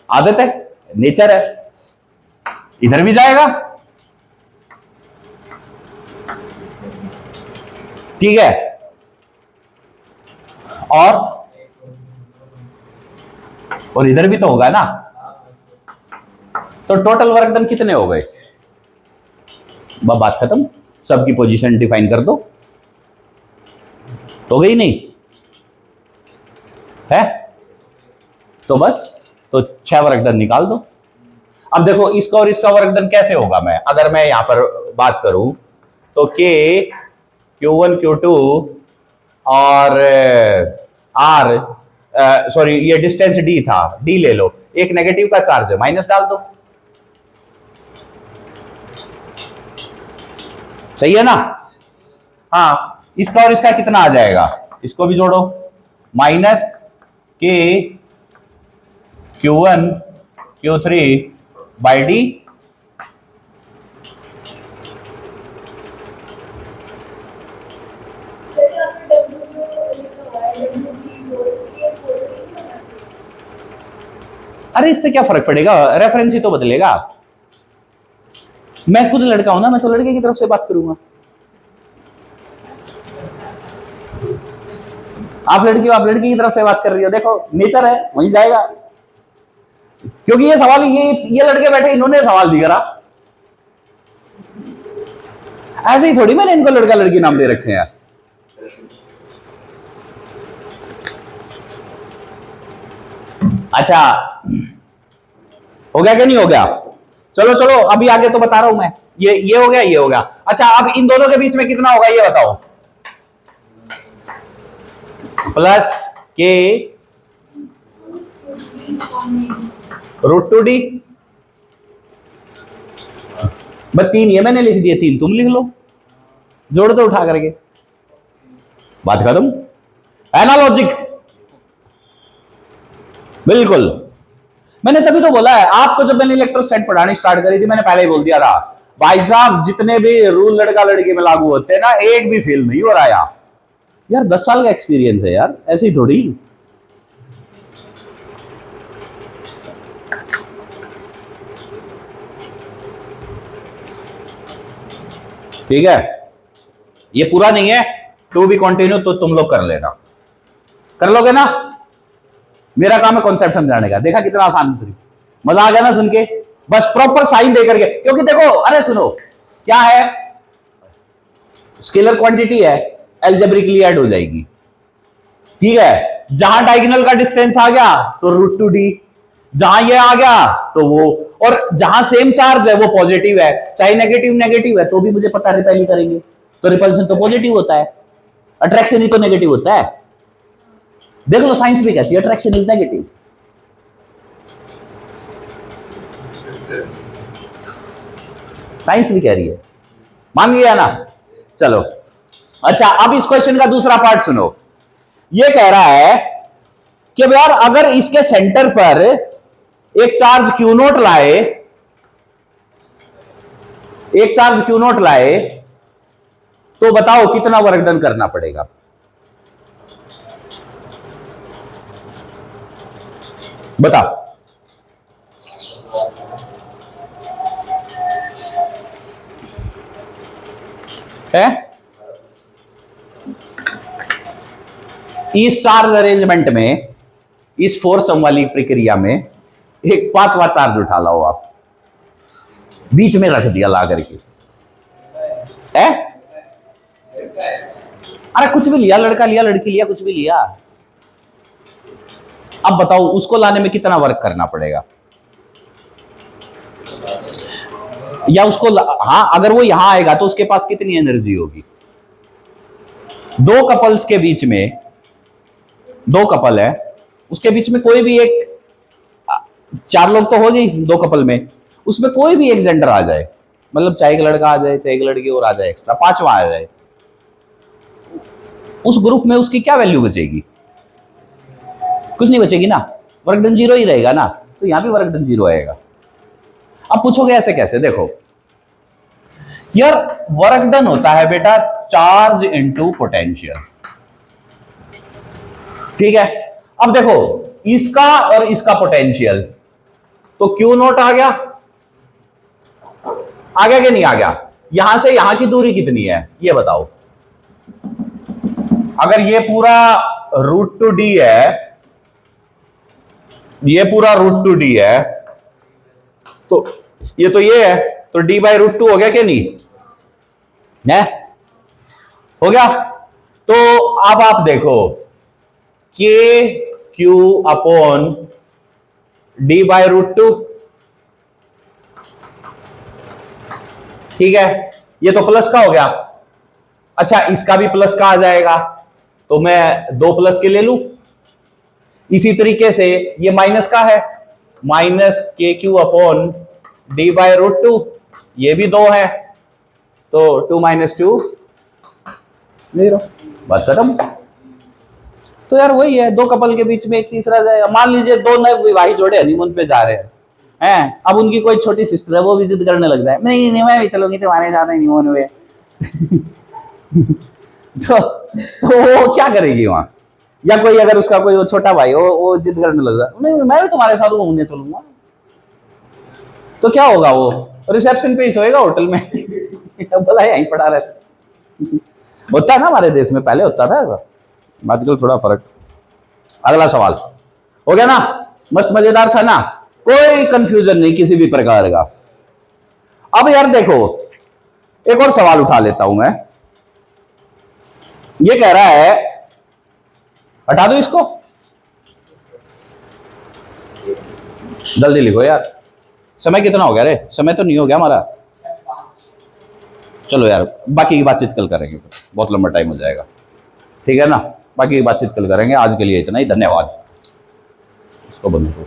Speaker 1: आदत है, नेचर है। इधर भी जाएगा, ठीक है, और इधर भी तो होगा ना। तो टोटल वर्क डन कितने हो गए? बात खत्म, सबकी पोजीशन डिफाइन कर दो, हो गई नहीं है? तो बस, तो 6 वर्क डन निकाल दो। अब देखो इसका और इसका वर्क डन कैसे होगा? मैं अगर मैं यहां पर बात करूं तो K Q1 Q2 और R, सॉरी ये डिस्टेंस D था, D ले लो, एक नेगेटिव का चार्ज है, माइनस डाल दो, सही है ना? हाँ, इसका और इसका कितना आ जाएगा? इसको भी जोड़ो, minus K Q1 Q3 by D। अरे इससे क्या फर्क पड़ेगा, रेफरेंस ही तो बदलेगा। मैं खुद लड़का हूं ना, मैं तो लड़के की तरफ से बात करूंगा। आप लड़की हो, आप लड़की की तरफ से बात कर रही हो, देखो नेचर है, वहीं जाएगा। क्योंकि ये सवाल, ये लड़के बैठे, इन्होंने सवाल भी करा, ऐसे ही थोड़ी मैंने इनको लड़का लड़की नाम दे रखे हैं। अच्छा, हो गया कि नहीं हो गया? चलो चलो, अभी आगे तो बता रहा हूं मैं। ये हो गया, ये हो गया। अच्छा, अब इन दोनों के बीच में कितना होगा ये बताओ? प्लस K √2D, बस 3 ये मैंने लिख दिए, 3 तुम लिख लो, जोड़ दो उठा करके, बात खत्म। है ना लॉजिक? बिल्कुल। मैंने तभी तो बोला है आपको, जब मैंने इलेक्ट्रोस्टैट पढ़ानी स्टार्ट करी थी, मैंने पहले ही बोल दिया था भाई साहब, जितने भी रूल लड़का लड़की में लागू होते हैं ना, एक भी फेल नहीं हो रहा यार 10 साल का एक्सपीरियंस है यार, ऐसे ही थोड़ी। ठीक है, ये पूरा नहीं है, टू बी कंटिन्यू तो तुम लोग कर लेना, कर लोगे ना? मेरा काम है कॉन्सेप्ट समझाने का। देखा कितना आसान तरीका, मजा आ गया ना सुन के? बस प्रॉपर साइन दे करके, क्योंकि देखो, अरे सुनो, क्या है, स्केलर क्वांटिटी है, एल्जेब्रिकली ऐड हो जाएगी, ठीक है। जहां डायगोनल का डिस्टेंस आ गया तो √2d, जहां ये आ गया तो वो, और जहां सेम चार्ज है वो पॉजिटिव है, चाहे नेगेटिव नेगेटिव है तो भी मुझे पता रिपेल ही करेंगे, तो रिपल्शन तो पॉजिटिव होता है, अट्रैक्शन ही तो नेगेटिव होता है। देख लो, साइंस भी कहती है अट्रैक्शन इज नेगेटिव। साइंस भी कह रही है, मान लिया ना? चलो अच्छा, अब इस क्वेश्चन का दूसरा पार्ट सुनो। ये कह रहा है कि यार अगर इसके सेंटर पर एक चार्ज Q0 लाए, एक चार्ज Q0 लाए, तो बताओ कितना वर्क डन करना पड़ेगा? बताओ। है इस चार्ज अरेंजमेंट में, इस फोर सम वाली प्रक्रिया में एक 5वां चार्ज उठा लाओ आप, बीच में रख दिया ला करके, है? अरे कुछ भी लिया, लड़का लिया, लड़की लिया, कुछ भी लिया, अब बताओ उसको लाने में कितना वर्क करना पड़ेगा? या उसको, हाँ, अगर वो यहां आएगा तो उसके पास कितनी एनर्जी होगी? दो कपल्स के बीच में, दो कपल है, उसके बीच में कोई भी एक, 4 लोग तो हो गई दो कपल में, उसमें कोई भी एक जेंडर आ जाए, मतलब चाहे एक लड़का आ जाए, चाहे एक लड़की और आ जाए, एक्स्ट्रा 5वां आ जाए, उस ग्रुप में उसकी क्या वैल्यू बचेगी? कुछ नहीं बचेगी ना, वर्क डन 0 ही रहेगा ना, तो यहां भी वर्क डन 0 आएगा। अब पूछोगे ऐसे कैसे? देखो यार, वर्क डन होता है बेटा चार्ज इनटू पोटेंशियल, ठीक है। अब देखो, इसका और इसका पोटेंशियल, तो Q0 आ गया, आ गया कि नहीं आ गया? यहां से यहां की दूरी कितनी है ये बताओ? अगर ये पूरा √2d है, ये पूरा √2d है, तो ये है, तो d/√2 हो गया कि नहीं है? हो गया। तो अब आप देखो, KQ/d/√2, ठीक है, ये तो प्लस का हो गया। अच्छा, इसका भी प्लस का आ जाएगा, तो मैं 2 प्लस के ले लूं। इसी तरीके से ये माइनस का है, -KQ/d/√2, ये भी 2 है, तो 2 - 2 0, बात खत्म। तो यार वही है, दो कपल के बीच में एक तीसरा जाए, मान लीजिए 2 नए विवाहित जोड़े हनीमून पे जा रहे हैं, अब उनकी कोई छोटी सिस्टर है, वो भी जिद करने लग जाए, नहीं मैं भी चलूंगी तुम्हारे साथ हनीमून में। तो वो क्या करेगी वहां? या कोई अगर उसका कोई छोटा भाई हो, वो जिद करने लग जाए, नहीं मैं भी तुम्हारे साथ घूमने चलूंगा, तो क्या होगा? वो रिसेप्शन पे ही सोएगा होटल में। बोला यहीं पड़ा रहता। होता है ना हमारे देश में, पहले होता था ऐसा, आजकल थोड़ा फर्क। अगला सवाल हो गया ना? मस्त मजेदार था ना, कोई कंफ्यूजन नहीं किसी भी प्रकार का। अब यार देखो, एक और सवाल उठा लेता हूं मैं। ये कह रहा है, हटा दो इसको, जल्दी लिखो यार, समय कितना हो गया रे? समय तो नहीं हो गया हमारा। चलो यार, बाकी की बातचीत कल करेंगे, बहुत लंबा टाइम हो जाएगा, ठीक है ना? बाकी की बातचीत कल करेंगे, आज के लिए इतना ही, धन्यवाद। इसको बंद करो।